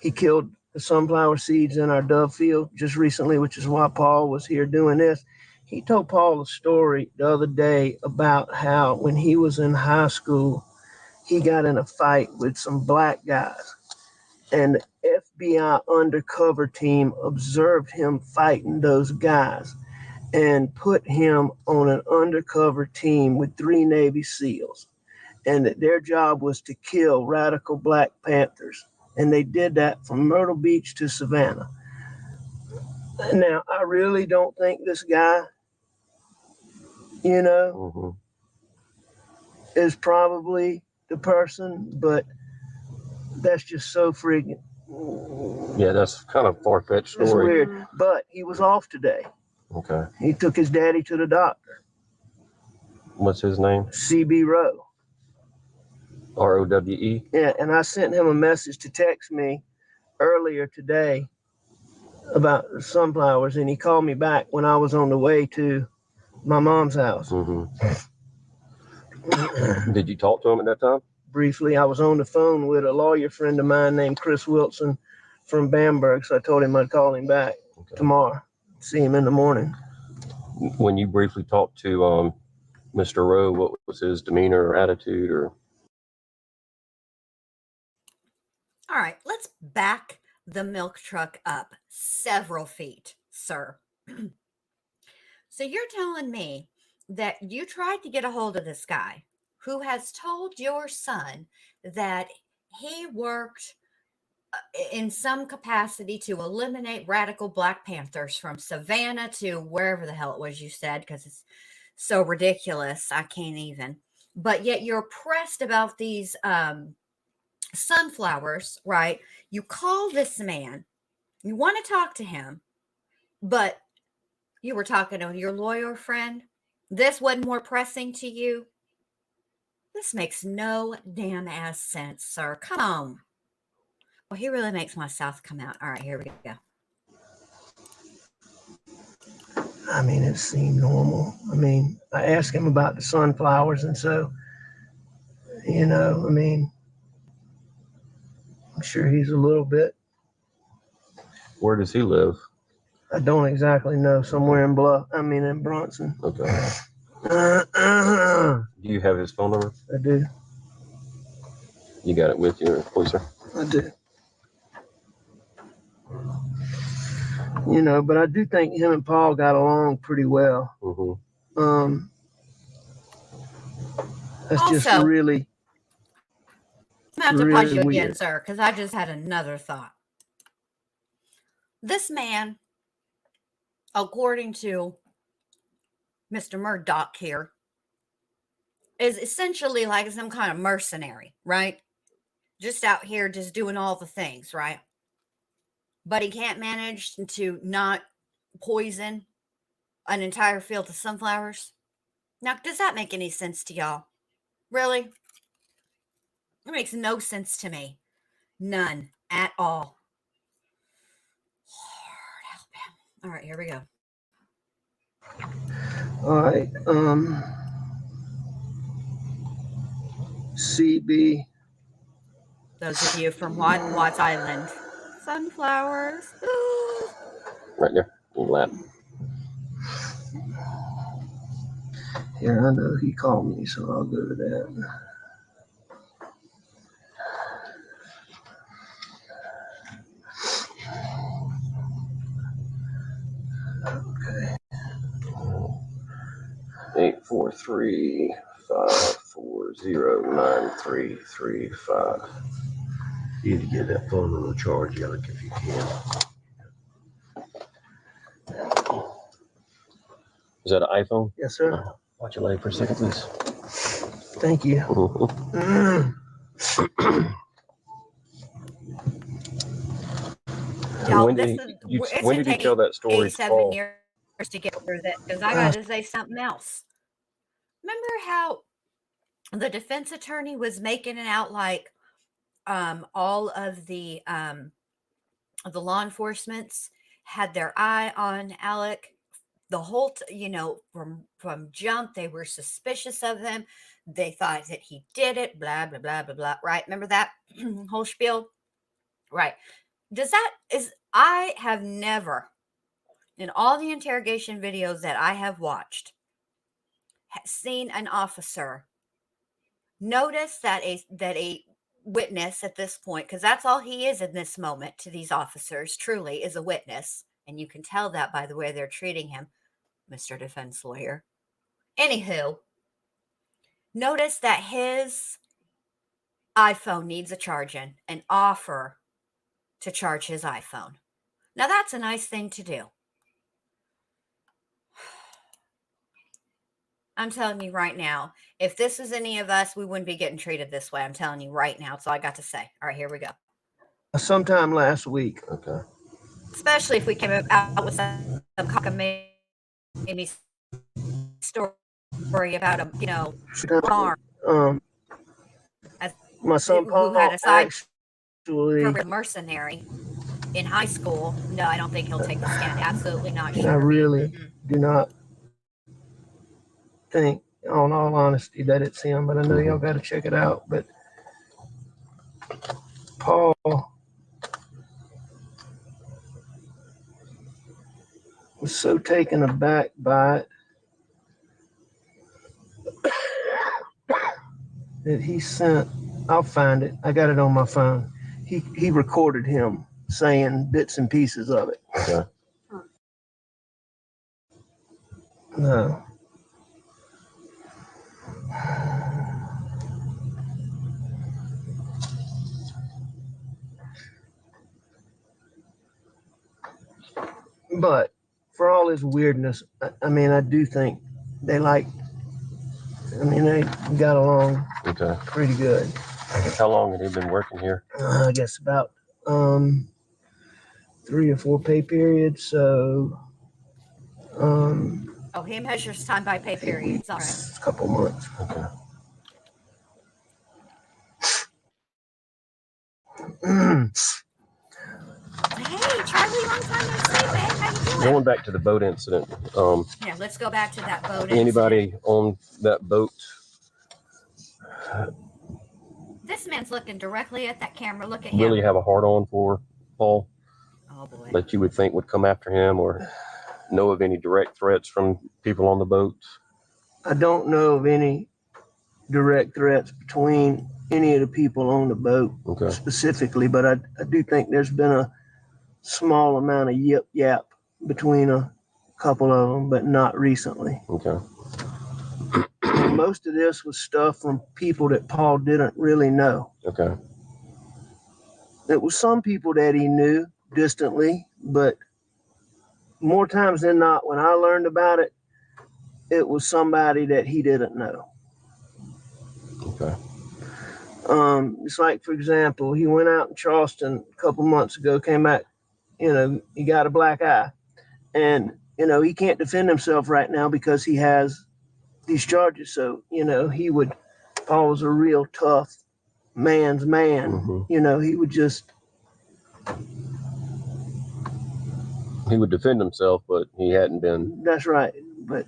He killed the sunflower seeds in our dove field just recently, which is why Paul was here doing this. He told Paul a story the other day about how when he was in high school, he got in a fight with some black guys, and the FBI undercover team observed him fighting those guys and put him on an undercover team with 3 Navy SEALs, and that their job was to kill radical Black Panthers. And they did that from Myrtle Beach to Savannah. Now, I really don't think this guy, is probably the person, but that's just so freaking. Yeah, that's kind of far-fetched story. It's weird, but he was off today. Okay. He took his daddy to the doctor. What's his name? CB Rowe. ROWE? Yeah, and I sent him a message to text me earlier today about the sunflowers, and he called me back when I was on the way to my mom's house. Did you talk to him at that time? Briefly, I was on the phone with a lawyer friend of mine named Chris Wilson from Bamberg, so I told him I'd call him back tomorrow, see him in the morning. When you briefly talked to Mr. Rowe, what was his demeanor or attitude? Or All right, let's back the milk truck up several feet, sir. So you're telling me that you tried to get a hold of this guy who has told your son that he worked in some capacity to eliminate radical Black Panthers from Savannah to wherever the hell it was you said, because it's so ridiculous. I can't even. But yet you're pressed about these sunflowers, right? You call this man, you want to talk to him, but you were talking to your lawyer friend. This wasn't more pressing to you. This makes no damn ass sense, sir. Come on. Well, he really makes my South come out. All right, here we go. I mean, it seemed normal. I mean, I asked him about the sunflowers, and so, you know, I mean, I'm sure he's a little bit. Where does he live? I don't exactly know. Somewhere in Bronson. Okay. Do you have his phone number? I do. You got it with you, please, sir? I do. You know, but I do think him and Paul got along pretty well. Mm-hmm. That's Also, just really. I'm going to have to pause you weird. again, sir, because I just had another thought. This man, according to Mr. Murdaugh here, is essentially like some kind of mercenary, right? Just out here just doing all the things, right? But he can't manage to not poison an entire field of sunflowers. Now, does that make any sense to y'all? Really? It makes no sense to me. None at all. Lord help him. All right, here we go. All right. CB. Those of you from Watts Island. Sunflowers. Ooh. Right there in the lap. Here, I know he called me, so I'll go to that. Okay. 843-540-9335. You need to get that phone on the charge, Alec, if you can. Is that an iPhone? Yes, sir. Watch your leg for a second, please. Thank you. Y'all, When did he tell that story to 7 Paul? years to get through this, because I got to say something else. Remember how the defense attorney was making it out like all of the law enforcements had their eye on Alec the whole from jump. They were suspicious of him. They thought that he did it, blah blah blah blah blah, right? Remember that whole spiel, right? I have never, in all the interrogation videos that I have watched, seen an officer notice that a witness at this point, because that's all he is in this moment to these officers, truly is a witness. And you can tell that by the way they're treating him, Mr. Defense Lawyer. Anywho, notice that his iPhone needs a charging and offer to charge his iPhone. Now that's a nice thing to do. I'm telling you right now, if this was any of us, we wouldn't be getting treated this way. I'm telling you right now. That's all I got to say. All right, here we go. Sometime last week. Okay. Especially if we came out with some cockamamie story about a, farm. My son Paul who had a side actually for a mercenary in high school. No, I don't think he'll take the stand. Absolutely not. I really do not think, on all honesty, that it's him, but I know y'all got to check it out. But Paul was so taken aback by it that he sent, I'll find it, I got it on my phone. He recorded him saying bits and pieces of it. Okay. No. But for all his weirdness, I mean, I do think they got along Okay. pretty good. How long had he been working here? I guess about 3 or 4 pay periods. So, Oh, he measures time by pay periods. All right. a couple months. Okay. Hey, Charlie, long time no see, man. How you doing? Going back to the boat incident. Yeah, let's go back to that boat. Anybody on that boat? This man's looking directly at that camera. Look at Really him. have a hard on for Paul Oh boy. that you would think would come after him, or know of any direct threats from people on the boat? I don't know of any direct threats between any of the people on the boat Okay. specifically, but I do think there's been a small amount of yip yap between a couple of them, but not recently. Okay. And most of this was stuff from people that Paul didn't really know. Okay. It was some people that he knew distantly, but more times than not, when I learned about it, it was somebody that he didn't know. Okay. It's like, for example, he went out in Charleston a couple months ago, came back, he got a black eye. And, he can't defend himself right now because he has these charges. So, Paul was a real tough man's man. Mm-hmm. He would just. He would defend himself, but he hadn't been. That's right. But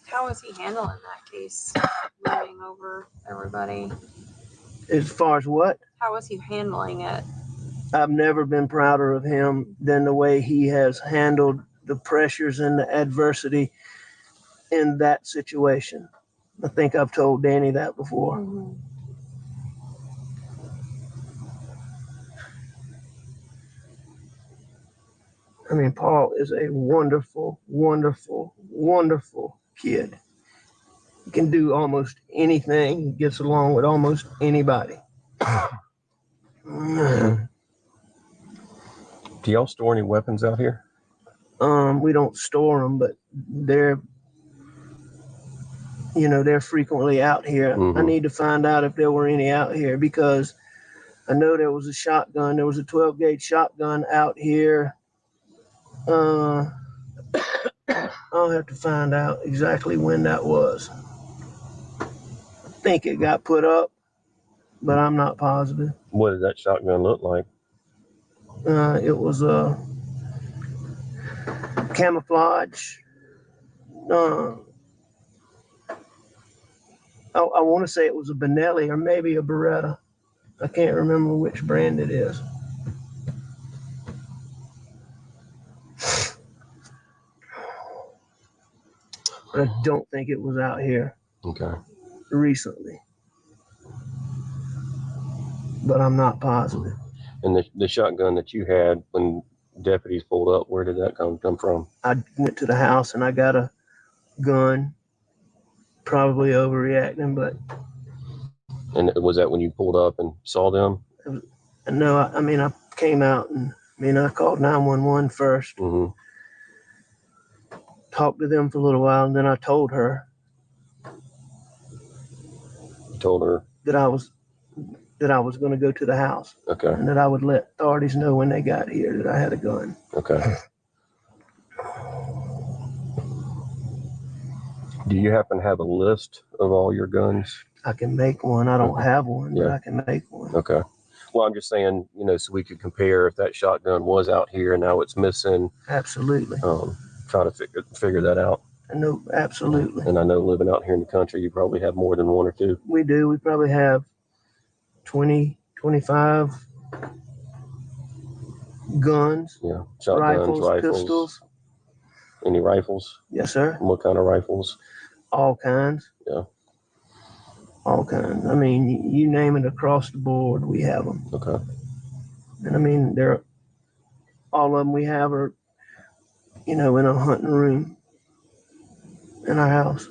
How was he handling that case? Running over everybody. as far as what? How was he handling it? I've never been prouder of him than the way he has handled the pressures and the adversity in that situation. I think I've told Danny that before. Mm-hmm. I mean, Paul is a wonderful, wonderful, wonderful kid. He can do almost anything. He gets along with almost anybody. Do y'all store any weapons out here? We don't store them, but they're frequently out here. Mm-hmm. I need to find out if there were any out here because I know there was a shotgun. There was a 12 gauge shotgun out here. I'll have to find out exactly when that was. I think it got put up, but I'm not positive. What did that shotgun look like? It was a camouflage. I want to say it was a Benelli or maybe a Beretta. I can't remember which brand it is. But I don't think it was out here Okay. recently. But I'm not positive. And the shotgun that you had when deputies pulled up, where did that come from? I went to the house and I got a gun. Probably overreacting, but. And was that when you pulled up and saw them? No, I came out and I called 911 first. Mm-hmm. Talked to them for a little while, and then I told her. You told her? That I was going to go to the house. Okay. And that I would let authorities know when they got here that I had a gun. Okay. Do you happen to have a list of all your guns? I can make one. I don't have one, but Yeah. I can make one. Okay. Well, I'm just saying, so we could compare if that shotgun was out here and now it's missing. Absolutely. Try to figure that out. No, absolutely. And I know living out here in the country, you probably have more than one or two. We do. We probably have 20, 25 guns. Yeah. Shotguns, rifles. Pistols. Any rifles? Yes, sir. What kind of rifles? All kinds. Yeah. All kinds. You name it across the board, we have them. Okay. And all of them we have are, in a hunting room in our house.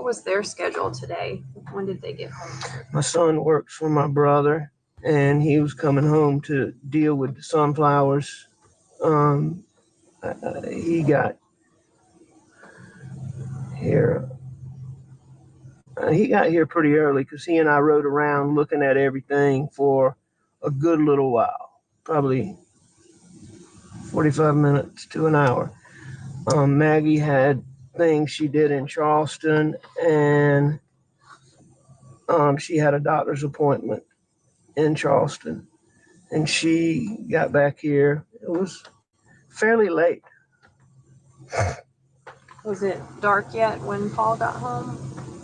was their schedule today? When did they get home? My son works for my brother, and he was coming home to deal with the sunflowers. He got here. He got here pretty early because he and I rode around looking at everything for a good little while, probably 45 minutes to an hour. Maggie had things she did in Charleston, and she had a doctor's appointment in Charleston, and she got back here. It was fairly late. Was it dark yet when Paul got home?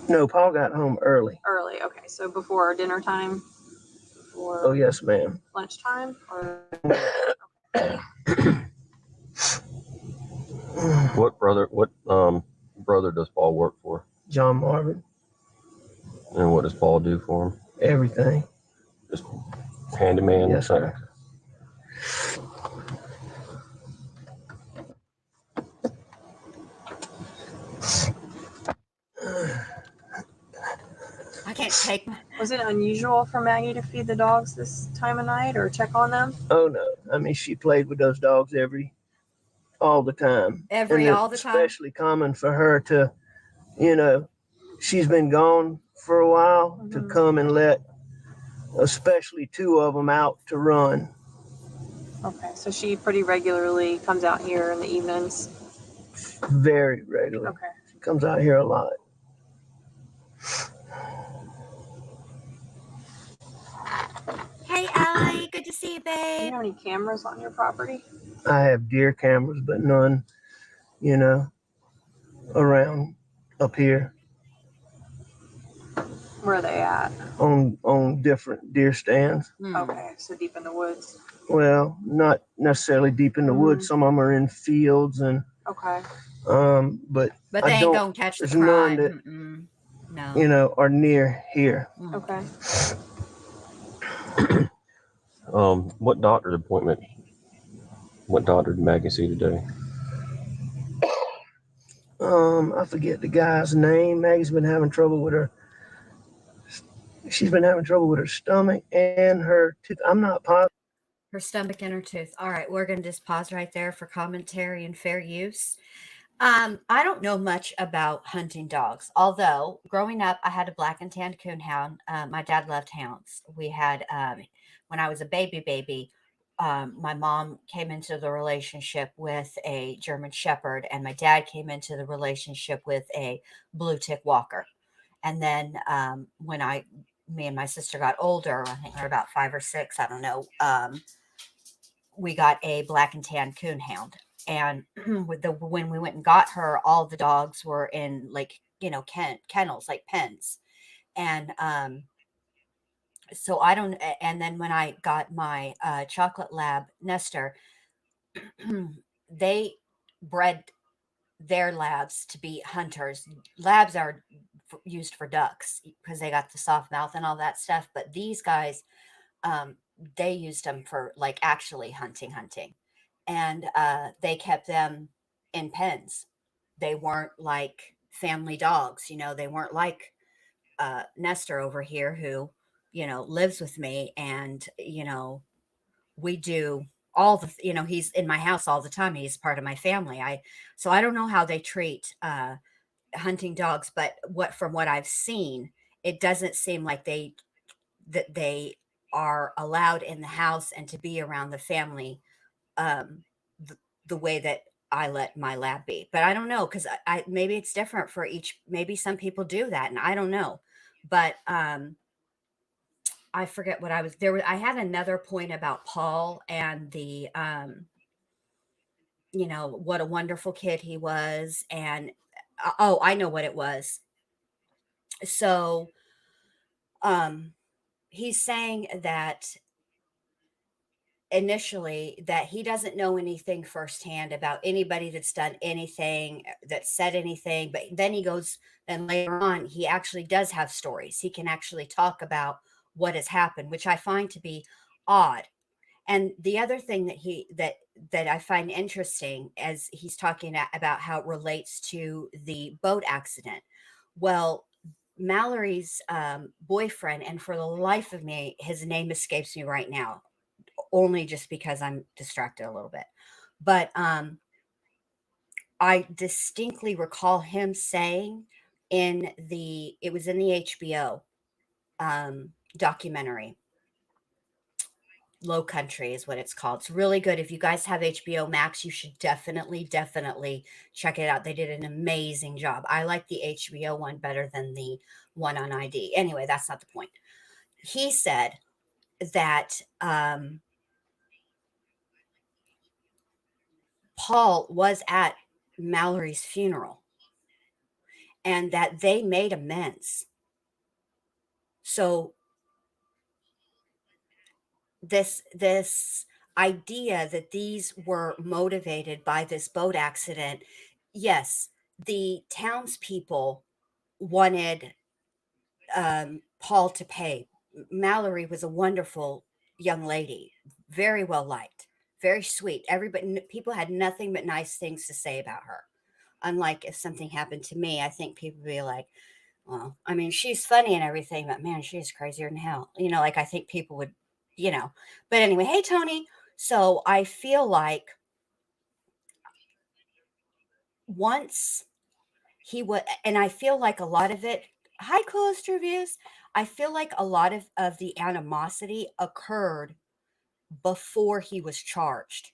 No, Paul got home early. Early, okay. So before dinner time? Before Oh, yes, ma'am. lunchtime? Or What brother does Paul work for? John Marvin, And what does Paul do for him? everything. Just handyman? Yes, sir. I can't take my. was it unusual for Maggie to feed the dogs this time of night or check on them? Oh, no. I mean, she played with those dogs all the time. All the time. Especially common for her to, she's been gone for a while, to come and let especially two of them out to run. Okay, so she pretty regularly comes out here in the evenings. Very regularly. Okay. She comes out here a lot. Hey, Allie, good to see you, Do you babe. have any cameras on your property? I have deer cameras, but none, around up here Where are they at? on different deer stands. Okay, so deep in the woods. Well, not necessarily deep in the woods. Some of them are in fields, and Okay. but But I they ain't don't. gonna catch the There's none crime. that No. are near here. Okay. What doctor's appointment? What doctor did Maggie see today? I forget the guy's name. Maggie's been having trouble with her. She's been having trouble with her stomach and her tooth. I'm not positive. Her stomach and her tooth. All right, we're gonna just pause right there for commentary and fair use. I don't know much about hunting dogs, although growing up, I had a black and tan coonhound. My dad loved hounds. We had, when I was a baby, my mom came into the relationship with a German Shepherd, and my dad came into the relationship with a blue tick walker. And then me and my sister got older, I think we were about 5 or 6, I don't know. We got a black and tan coonhound. And when we went and got her, all the dogs were in like, kennels, like pens. And so I don't, and then when I got my chocolate lab Nestor, they bred their labs to be hunters. Labs are used for ducks because they got the soft mouth and all that stuff. But these guys, they used them for like actually hunting. And they kept them in pens. They weren't like family dogs, they weren't like Nestor over here who, lives with me, and we do all the, he's in my house all the time. He's part of my family. So I don't know how they treat hunting dogs, but from what I've seen, it doesn't seem like that they are allowed in the house and to be around the family um, the way that I let my lab be. But I don't know, because I maybe it's different for each. Maybe some people do that, and I don't know. But I forget what I was there. I had another point about Paul and the what a wonderful kid he was, and oh, I know what it was. So he's saying that initially that he doesn't know anything firsthand about anybody that's done anything, that said anything, but then he goes, and later on he actually does have stories. He can actually talk about what has happened, which I find to be odd. And the other thing that I find interesting, as he's talking about how it relates to the boat accident, Well, Mallory's boyfriend, and for the life of me, his name escapes me right now, only just because I'm distracted a little bit. But I distinctly recall him saying it was in the HBO documentary, Low Country is what it's called. It's really good. If you guys have HBO Max, you should definitely, definitely check it out. They did an amazing job. I like the HBO one better than the one on ID. Anyway, that's not the point. He said that Paul was at Mallory's funeral and that they made amends. So this idea that these were motivated by this boat accident, yes, the townspeople wanted Paul to pay. Mallory was a wonderful young lady, very well liked, very sweet. Everybody, people had nothing but nice things to say about her. Unlike if something happened to me, I think people would be like, well, I mean, she's funny and everything, but man, she's crazier than hell. Like I think people would, But anyway, hey, Tony. So I feel like once he would, and I feel like a lot of it, hi, coolest reviews. I feel like a lot of the animosity occurred before he was charged.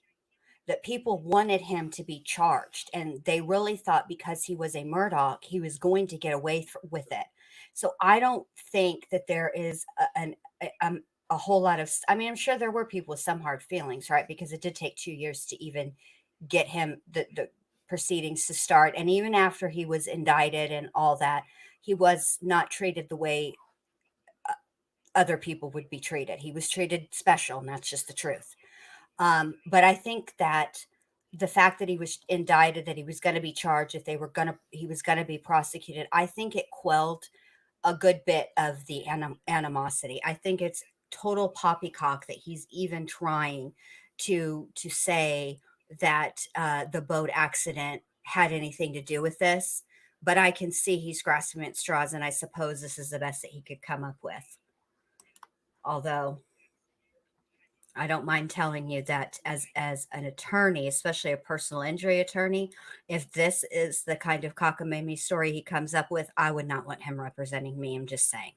That people wanted him to be charged, and they really thought because he was a Murdaugh, he was going to get away with it. So I don't think that there is a whole lot of. I mean, I'm sure there were people with some hard feelings, right? Because it did take 2 years to even get him the proceedings to start, and even after he was indicted and all that, he was not treated the way other people would be treated. He was treated special, and that's just the truth. But I think that the fact that he was indicted, that he was going to be charged, if he was going to be prosecuted, I think it quelled a good bit of the animosity. I think it's total poppycock that he's even trying to say that the boat accident had anything to do with this. But I can see he's grasping at straws, and I suppose this is the best that he could come up with. Although I don't mind telling you that as an attorney, especially a personal injury attorney, if this is the kind of cockamamie story he comes up with, I would not want him representing me. I'm just saying.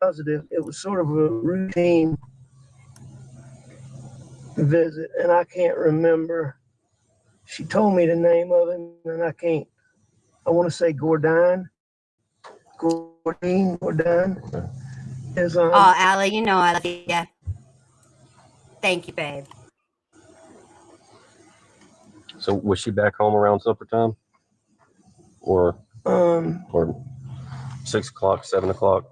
Positive. It was sort of a routine visit, and I can't remember. She told me the name of him, and I want to say Gordine. Is Oh, Allie, I love you. Thank you, babe. So was she back home around supper time, or 6 o'clock, 7 o'clock?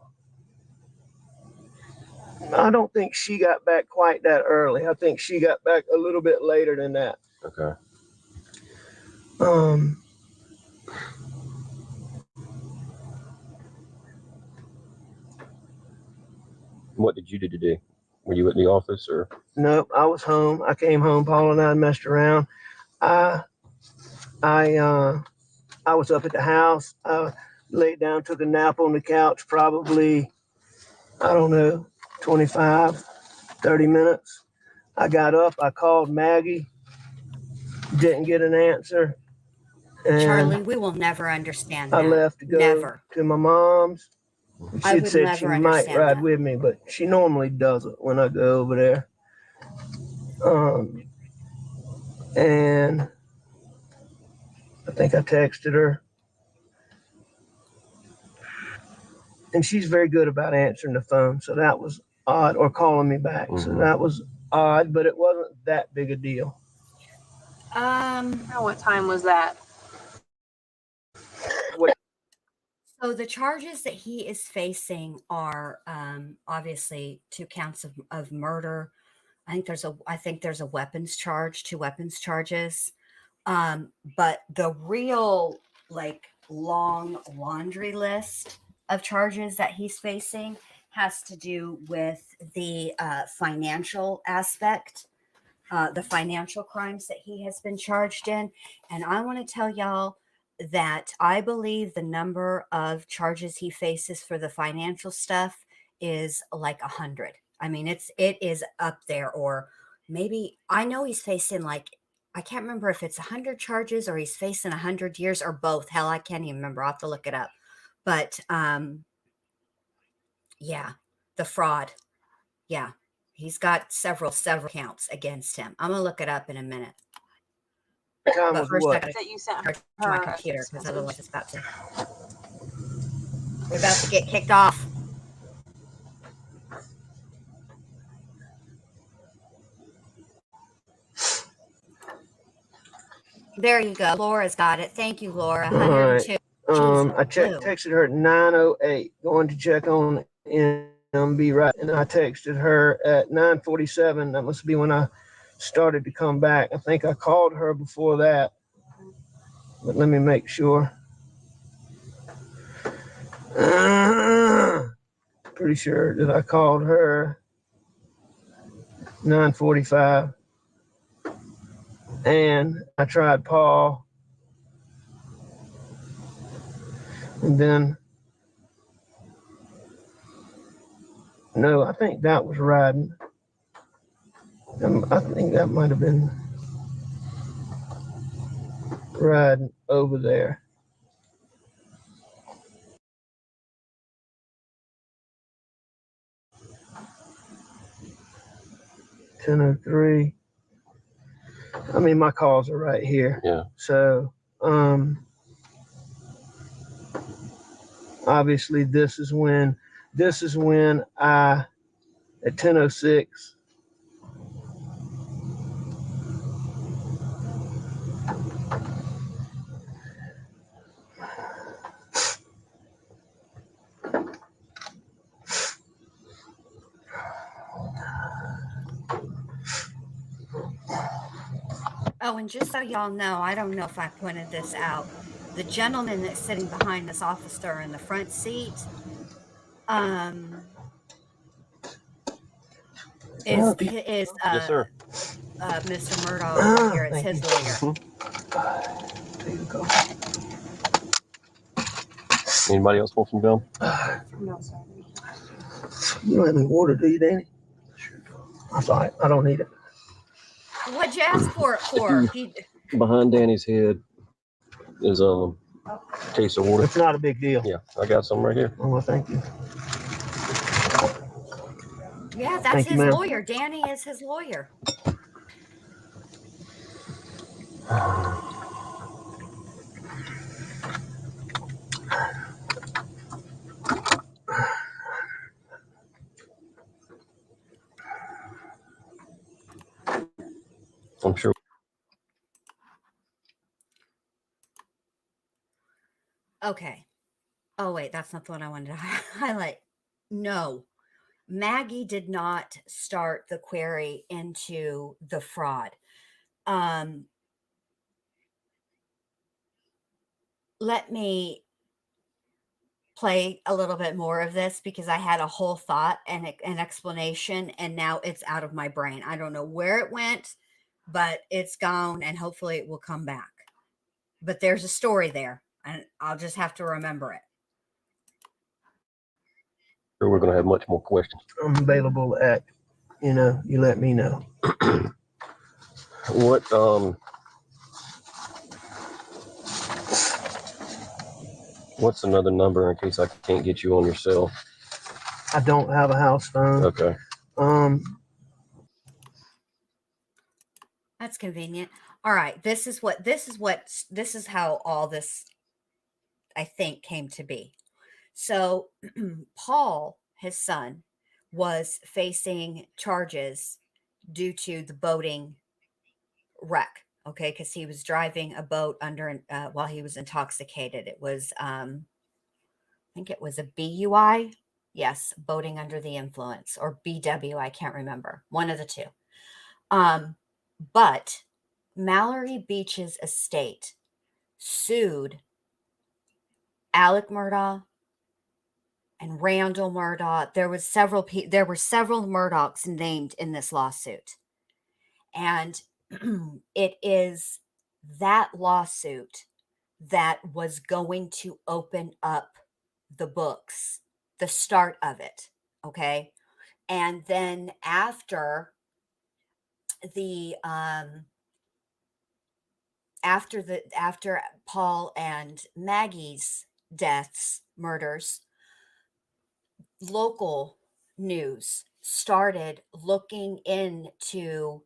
I don't think she got back quite that early. I think she got back a little bit later than that. Okay. What did you do today? Were you at the office or? Nope, I was home. I came home. Paul and I messed around. I was up at the house. I laid down, took a nap on the couch, probably, I don't know, 25, 30 minutes. I got up. I called Maggie. Didn't get an answer. And Charlie, we will never understand that. I left to go to my mom's. She had said she might ride with me, but she normally doesn't when I go over there. And I think I texted her. And she's very good about answering the phone. So that was odd, or calling me back. Mm-hmm. So that was odd, but it wasn't that big a deal. What time was that? So the charges that he is facing are obviously 2 counts of murder. I think there's a weapons charge, 2 weapons charges. But the real long laundry list of charges that he's facing has to do with the financial aspect, the financial crimes that he has been charged in. And I want to tell y'all that I believe the number of charges he faces for the financial stuff is like 100. I mean, it is up there, or maybe I know he's facing like, I can't remember if it's 100 charges or he's facing 100 years or both. Hell, I can't even remember. I'll have to look it up. But yeah, the fraud. Yeah, he's got several counts against him. I'm gonna look it up in a minute. Time But was first, I what? gotta That you sent charge her my a computer text because message. otherwise it's about to. We're about to get kicked off. There you go. Laura's got it. Thank you, Laura. All right. 102. Jeez, I blue. texted her at 9:08, going to check on MB right, and I texted her at 9:47. That must be when I started to come back. I think I called her before that, but let me make sure. Pretty sure that I called her 9:45, and I tried Paul, and then no, I think that was riding. I think that might have been riding over there. $10:03. I mean, my calls are right here. Yeah. So, obviously this is when I, at 10:06, Oh, and just so y'all know, I don't know if I pointed this out. The gentleman that's sitting behind this officer in the front seat, is Yes, sir. Mr. Murdaugh over here. It's thank his you. lawyer. There you go. Anybody else want some gum? No, sorry. You don't have any water, do you, Danny? I'm sorry, I don't need it. What'd you ask for it for? He, Behind Danny's head is a case of water. It's not a big deal. Yeah, I got some right here. Oh, well, thank you. yeah, that's Thank you, his ma'am. lawyer. Danny is his lawyer. I'm sure. Okay. Oh, wait, that's not the one I wanted to highlight. No, Maggie did not start the query into the fraud. Let me play a little bit more of this because I had a whole thought and an explanation, and now it's out of my brain. I don't know where it went, but it's gone, and hopefully it will come back. But there's a story there, and I'll just have to remember it. We're going to have much more questions. I'm available at, you let me know. What's another number in case I can't get you on your cell? I don't have a house phone. Okay. That's convenient. All right, this is how all this, I think, came to be. So Paul, his son, was facing charges due to the boating wreck. Okay, because he was driving a boat under while he was intoxicated. It was, I think it was a BUI. Yes, boating under the influence, or BW. I can't remember. One of the two. But Mallory Beach's estate sued Alec Murdaugh and Randall Murdaugh. There were several Murdaughs named in this lawsuit. And it is that lawsuit that was going to open up the books, the start of it. Okay. And then the um after Paul and Maggie's murders, local news started looking into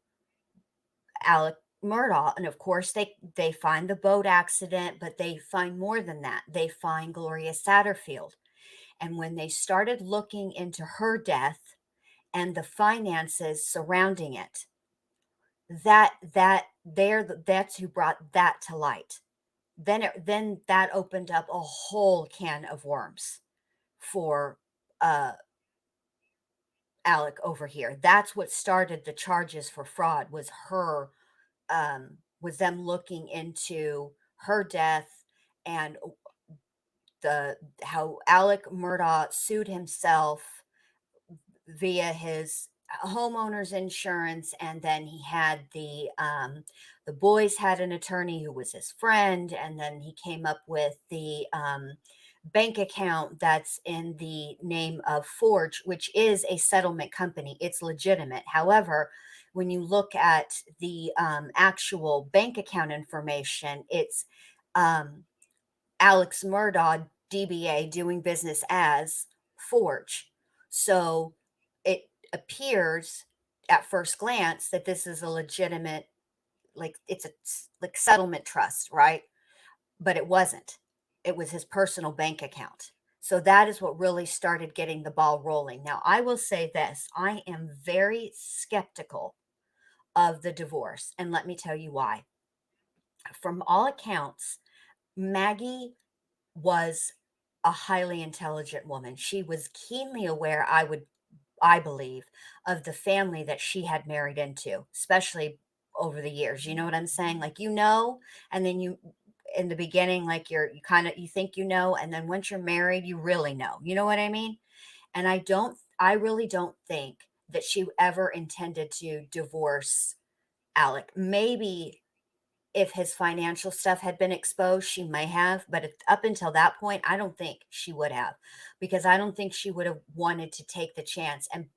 Alec Murdaugh. And of course, they find the boat accident, but they find more than that. They find Gloria Satterfield. And when they started looking into her death and the finances surrounding it, that's who brought that to light. Then that opened up a whole can of worms for uh Alec over here. That's what started the charges for fraud, was them looking into her death and the how Alec Murdaugh sued himself via his homeowner's insurance, and then he had the boys had an attorney who was his friend, and then he came up with the bank account that's in the name of Forge, which is a settlement company. It's legitimate. However, when you look at the actual bank account information, it's um, Alex Murdaugh, DBA, doing business as Forge. So it appears at first glance that this is a legitimate, like it's a like settlement trust, right? But it wasn't. It was his personal bank account. So that is what really started getting the ball rolling. Now, I will say this, I am very skeptical of the divorce, and let me tell you why. From all accounts, Maggie was a highly intelligent woman. She was keenly aware, I believe, of the family that she had married into, especially over the years. You know what I'm saying? Like, and then you in the beginning, like you think and then once you're married, you really know. You know what I mean? And I really don't think that she ever intended to divorce Alec. Maybe if his financial stuff had been exposed, she may have, but up until that point, I don't think she would have, because I don't think she would have wanted to take the chance. And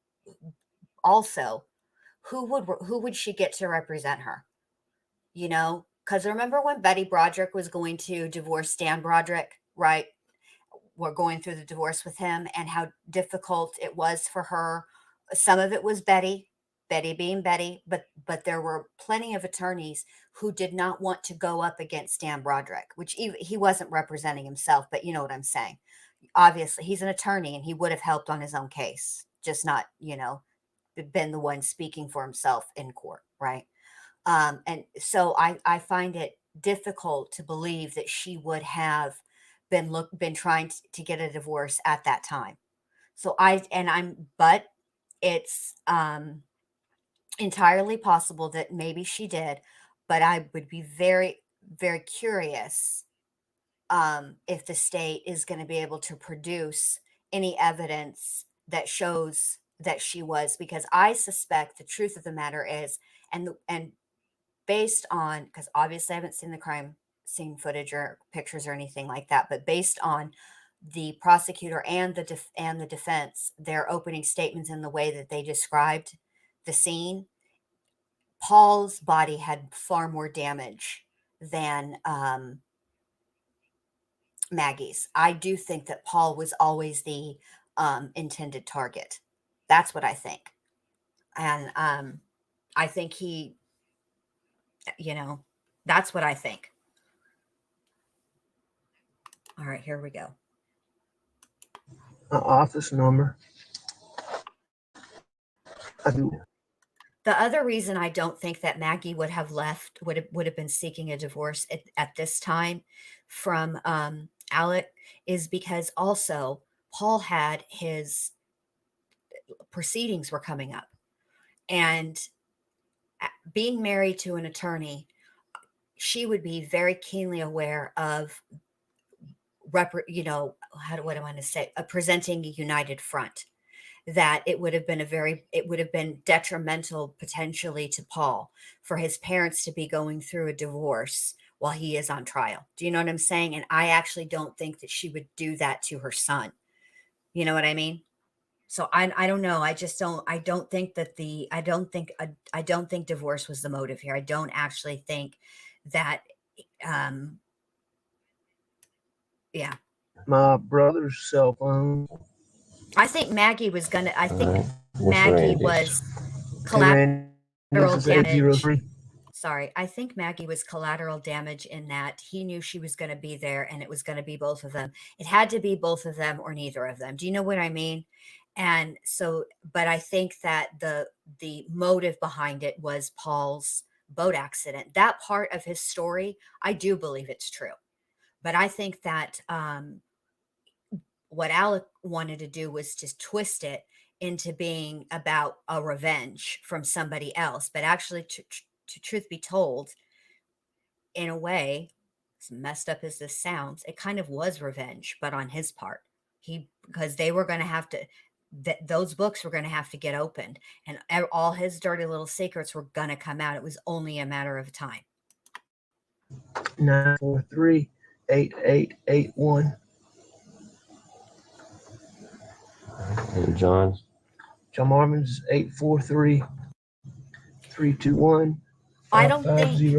also, who would she get to represent her? Because remember when Betty Broderick was going to divorce Dan Broderick, right? We're going through the divorce with him, and how difficult it was for her. Some of it was Betty being Betty, but there were plenty of attorneys who did not want to go up against Dan Broderick, which he wasn't representing himself, but you know what I'm saying. Obviously, he's an attorney and he would have helped on his own case, just not, been the one speaking for himself in court, right? And so I find it difficult to believe that she would have been trying to get a divorce at that time. So but it's entirely possible that maybe she did, but I would be very, very curious if the state is going to be able to produce any evidence that shows that she was, because I suspect the truth of the matter is, and based on, because obviously I haven't seen the crime scene footage or pictures or anything like that, but based on the prosecutor and the defense, their opening statements and the way that they described the scene, Paul's body had far more damage than Maggie's. I do think that Paul was always the intended target. That's what I think. And I think you know, that's what I think. All right, here we go. Office number. I do. The other reason I don't think that Maggie would have been seeking a divorce at this time from Alec is because also Paul had his proceedings were coming up, and being married to an attorney, she would be very keenly aware of what do I want to say, presenting a united front, that it would have been detrimental potentially to Paul for his parents to be going through a divorce while he is on trial. Do you know what I'm saying? And I actually don't think that she would do that to her son. You know what I mean? So I don't know. I don't think that I don't think divorce was the motive here. I don't actually think that um yeah. My brother's cell phone. I think Maggie was gonna I All think right. What's Maggie Randy's? was And collateral Randy's is damage. 803. Sorry, I think Maggie was collateral damage in that he knew she was going to be there and it was going to be both of them. It had to be both of them or neither of them. Do you know what I mean? And so, but I think that the motive behind it was Paul's boat accident. That part of his story, I do believe it's true. But I think that what Alec wanted to do was just twist it into being about a revenge from somebody else. But actually, to truth be told, in a way, as messed up as this sounds, it kind of was revenge, but on his part. Because they were going to have to, those books were going to have to get opened, and all his dirty little secrets were going to come out. It was only a matter of time. 943-8881. And John's? John Marvin's 843-321-5508. I don't think we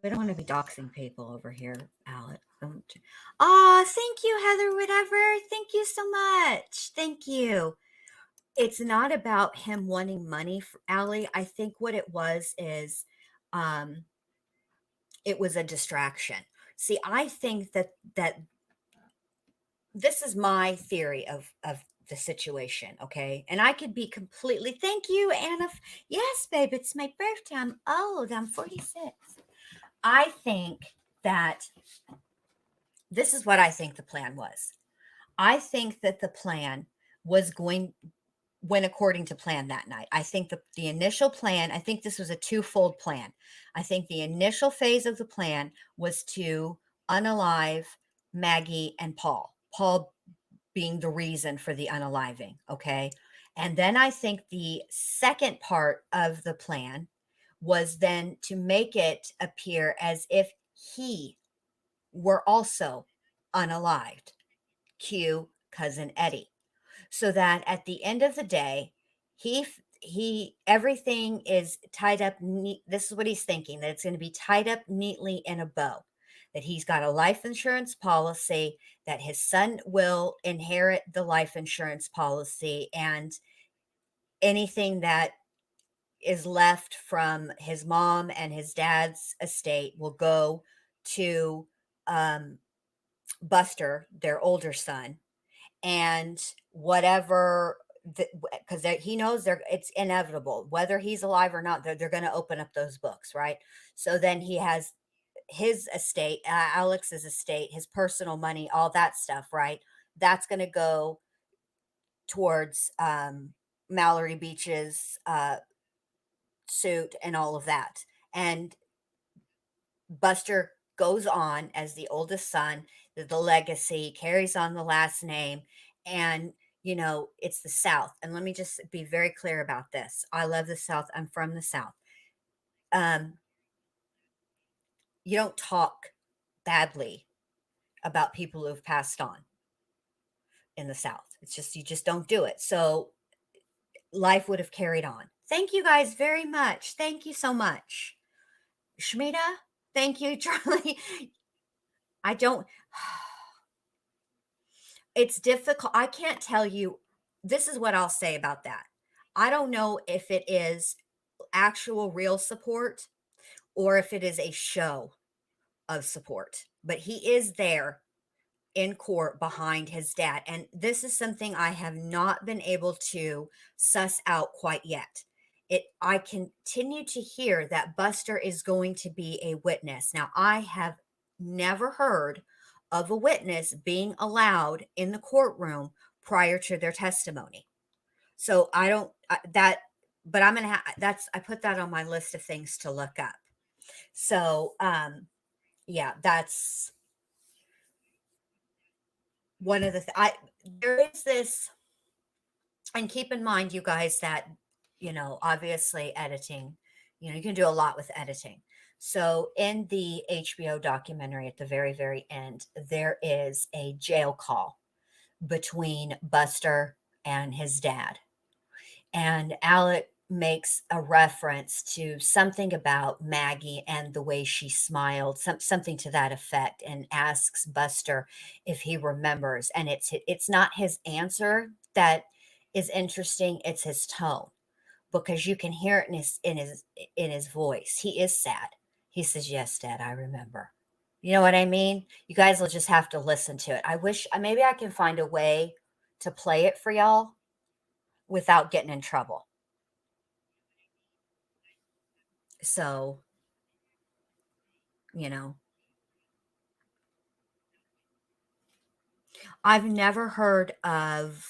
don't want to be doxing people over here, Alec. Oh, thank you, Heather. Whatever. Thank you so much. Thank you. It's not about him wanting money for Allie. I think what it was is it was a distraction. See, I think that this is my theory of the situation, okay? And I could be completely, thank you, Anna. Yes, babe, it's my birthday. I'm old. I'm 46. I think that this is what I think the plan was. I think that the plan went according to plan that night. I think the initial plan, I think this was a twofold plan. I think the initial phase of the plan was to unalive Maggie and Paul. Paul being the reason for the unaliving, okay? And then I think the second part of the plan was then to make it appear as if he were also unalived. Cue cousin Eddie. So that at the end of the day, everything is tied up neat. This is what he's thinking, that it's going to be tied up neatly in a bow, that he's got a life insurance policy, that his son will inherit the life insurance policy, and anything that is left from his mom and his dad's estate will go to Buster, their older son, and whatever, because he knows it's inevitable whether he's alive or not, they're going to open up those books, right? So then he has his estate, Alex's estate, his personal money, all that stuff, right? That's going to go towards Mallory Beach's suit and all of that. And Buster goes on as the oldest son, the legacy carries on the last name, and it's the South. And let me just be very clear about this. I love the South. I'm from the South. You don't talk badly about people who have passed on in the South. It's just, you just don't do it. So life would have carried on. Thank you guys very much. Thank you so much. Shmita, thank you, Charlie. It's difficult. I can't tell you. This is what I'll say about that. I don't know if it is actual real support or if it is a show of support, but he is there in court behind his dad. And this is something I have not been able to suss out quite yet. I continue to hear that Buster is going to be a witness. Now, I have never heard of a witness being allowed in the courtroom prior to their testimony. So I don't but I'm going to I put that on my list of things to look up. So, yeah, that's one of the there is this, and keep in mind, you guys, that obviously editing, you can do a lot with editing. So in the HBO documentary at the very, very end, there is a jail call between Buster and his dad. And Alec makes a reference to something about Maggie and the way she smiled, something to that effect, and asks Buster if he remembers. And it's not his answer that is interesting, it's his tone, because you can hear it in his voice. He is sad. He says, "Yes, Dad, I remember." You know what I mean? You guys will just have to listen to it. I wish maybe I can find a way to play it for y'all without getting in trouble. So, you know, I've never heard of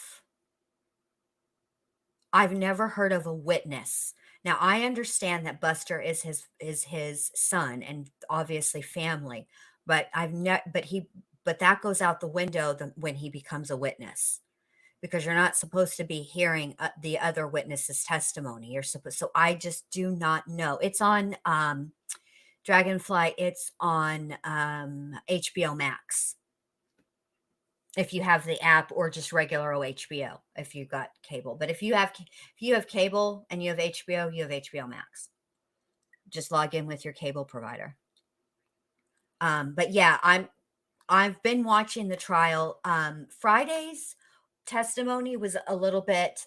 a witness. Now, I understand that Buster is his son and obviously family, but but that goes out the window when he becomes a witness, because you're not supposed to be hearing the other witness's testimony. You're supposed. So I just do not know. It's on Dragonfly. It's on HBO Max. If you have the app, or just regular HBO if you got cable. But if you have cable and you have HBO, you have HBO Max. Just log in with your cable provider. But yeah, I've been watching the trial. Friday's testimony was a little bit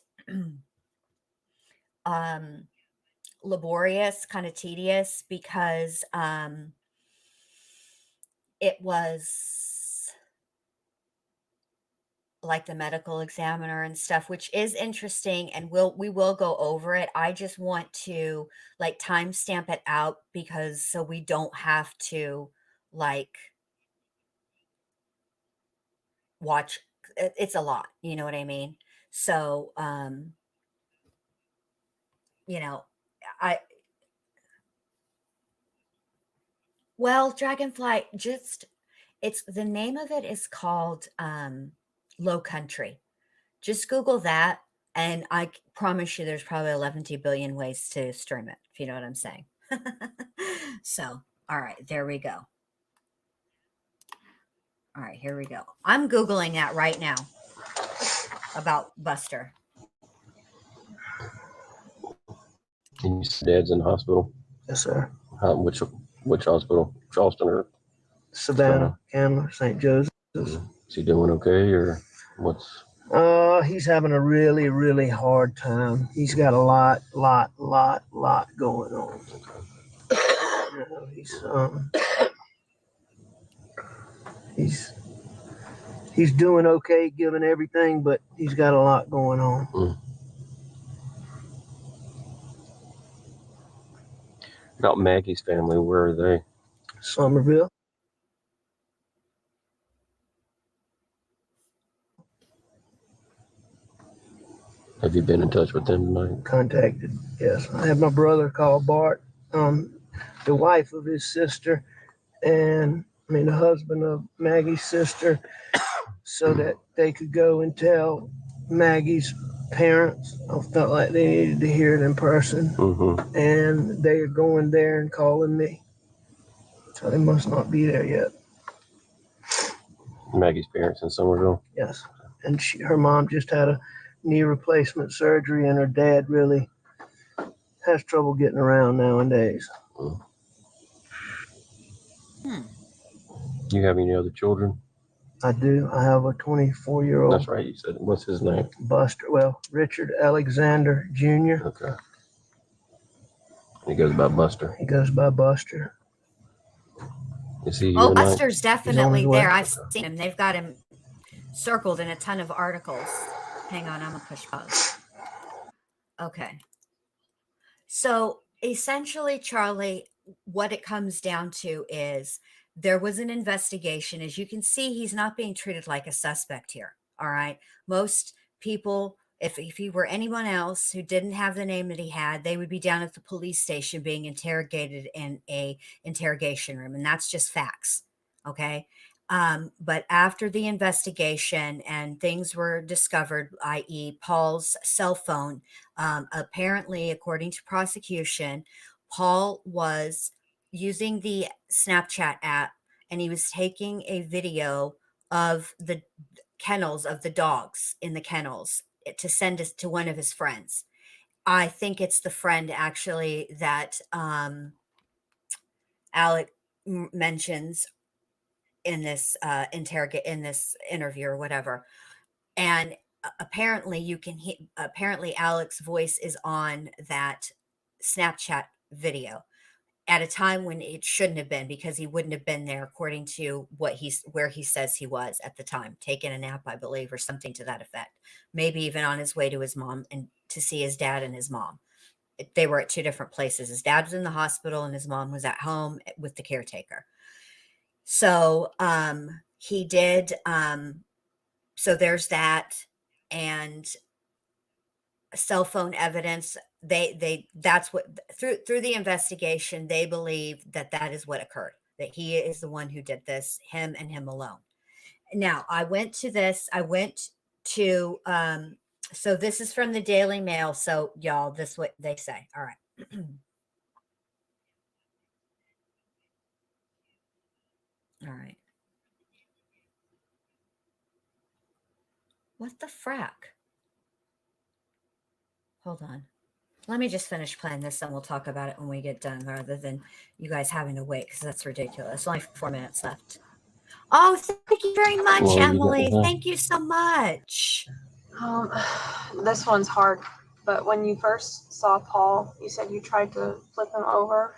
laborious, kind of tedious, because it was like the medical examiner and stuff, which is interesting, and we will go over it. I just want to like timestamp it out, because so we don't have to like watch. It's a lot, you know what I mean? So you know, I well, Dragonfly, just it's the name of it is called Low Country. Just Google that, and promise you there's probably 11 billion ways to stream it, if you know what I'm saying. So, all right, there we go. All right, here we go. I'm Googling that right now about Buster. And you said Dad's in the hospital? Yes, sir. Which hospital? Charleston or Savannah, Candler, St. Joseph's. Is he doing okay, or what's? He's having a really, really hard time. He's got a lot going on. You know, he's doing okay given everything, but he's got a lot going on. About Maggie's family, where are they? Somerville. Have you been in touch with them tonight? Contacted, yes. I had my brother call Bart, the wife of his sister, and the husband of Maggie's sister, so that they could go and tell Maggie's parents. I felt like they needed to hear it in person. Mm-hmm. And they are going there and calling me. So they must not be there yet. Maggie's parents in Somerville? Yes. And her mom just had a knee replacement surgery, and her dad really has trouble getting around nowadays. You have any other children? I do. I have a 24-year-old. That's right, you said. What's his name? Buster. Well, Richard Alexander Jr. Okay. He goes by Buster. He goes by Buster. Is he Oh, here Buster's tonight? definitely He's on his way. there. I've seen him. They've got him circled in a ton of articles. Hang on, I'm gonna push pause. Okay. So essentially, Charlie, what it comes down to is there was an investigation. As you can see, he's not being treated like a suspect here. All right. Most people, if he were anyone else who didn't have the name that he had, they would be down at the police station being interrogated in a interrogation room. And that's just facts. Okay. But after the investigation and things were discovered, i.e., Paul's cell phone, apparently, according to prosecution, Paul was using the Snapchat app, and he was taking a video of the kennels of the dogs in the kennels to send us to one of his friends. I think it's the friend actually that Alec mentions in this in this interview or whatever. And apparently apparently Alec's voice is on that Snapchat video at a time when it shouldn't have been, because he wouldn't have been there according to where he says he was at the time, taking a nap, I believe, or something to that effect. Maybe even on his way to his mom and to see his dad and his mom. They were at two different places. His dad was in the hospital and his mom was at home with the caretaker. So he did so there's that. And cell phone evidence, that's what, through the investigation, they believe that that is what occurred, that he is the one who did this, him and him alone. Now I went to so this is from the Daily Mail, so y'all, this is what they say. All right. All right. What the frack? Hold on. Let me just finish playing this and we'll talk about it when we get done, rather than you guys having to wait, because that's ridiculous. Only 4 minutes left. Oh, thank you very much, Well, Emily. Thank you so much. This one's hard, but when you first saw Paul, you said you tried to flip him over.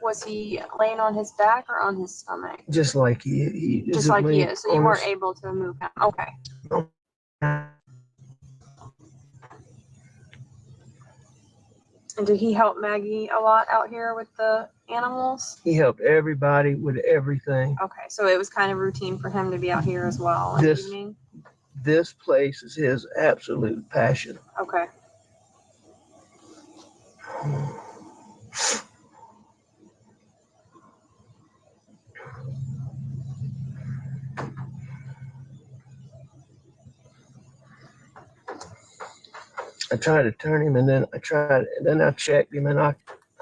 Was he laying on his back or on his stomach? Just like he is. Just like he is. So you weren't able to move him. Okay. And did he help Maggie a lot out here with the animals? He helped everybody with everything. Okay, so it was kind of routine for him to be out here as well in the evening? This place is his absolute passion. Okay. I tried to turn him, and then I checked him, and I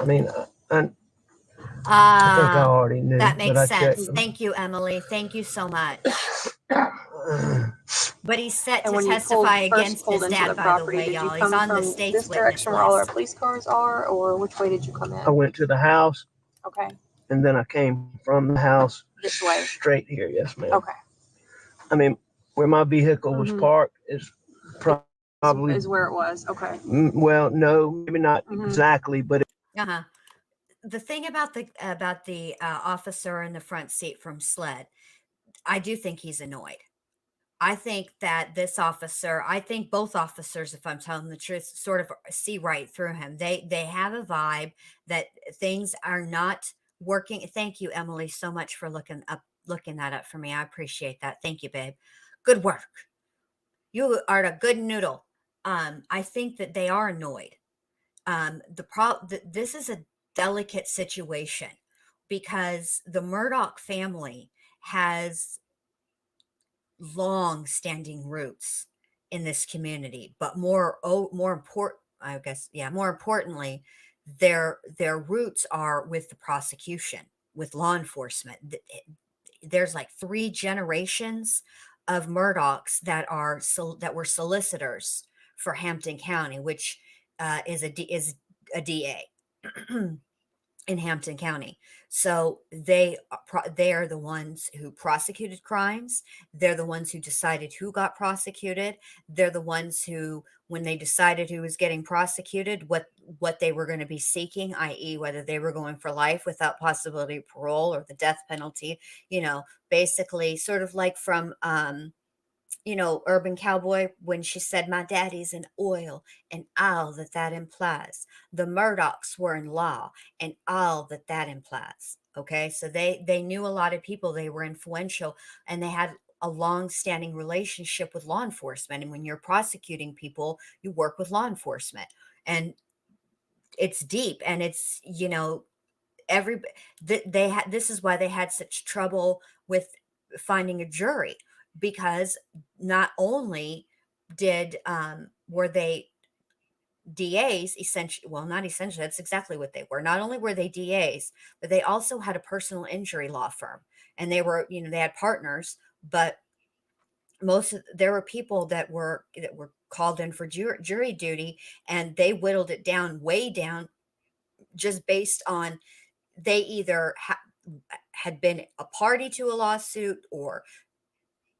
think I already knew. That makes but sense. Thank you, Emily. Thank you so much. But he's set to testify against his dad, by the way, y'all. He's on the state's this witness direction where all our list. police cars are, or which way did you come in? I went to the house, Okay. and then I came from the house This way? straight here. Yes, ma'am. Okay. I mean, where my vehicle was parked is probably is where it was. Okay. Well, no, maybe not exactly, but The thing about the officer in the front seat from SLED, I do think he's annoyed. I think that I think both officers, if I'm telling the truth, sort of see right through him. They have a vibe that things are not working. Thank you, Emily, so much for looking that up for me. I appreciate that. Thank you, babe. Good work. You are a good noodle. I think that they are annoyed. This is a delicate situation because the Murdaugh family has long standing roots in this community, but more important, I guess, yeah, more importantly, their roots are with the prosecution, with law enforcement. There's like 3 generations of Murdaughs that were solicitors for Hampton County, which is a DA in Hampton County. So they are the ones who prosecuted crimes. They're the ones who decided who got prosecuted. They're the ones who, when they decided who was getting prosecuted, what they were going to be seeking, i.e. whether they were going for life without possibility of parole or the death penalty, basically sort of like from Urban Cowboy, when she said, "My daddy's in oil," and all that implies. The Murdaughs were in law, and all that implies. Okay, so they knew a lot of people. They were influential, and they had a long-standing relationship with law enforcement. And when you're prosecuting people, you work with law enforcement, and it's deep, and it's this is why they had such trouble with finding a jury, because not only did were they DAs, essentially, well, not essentially, that's exactly what they were. Not only were they DAs, but they also had a personal injury law firm. And they were, they had partners, but there were people that were called in for jury duty, and they whittled it down, way down, just based on they either had been a party to a lawsuit, or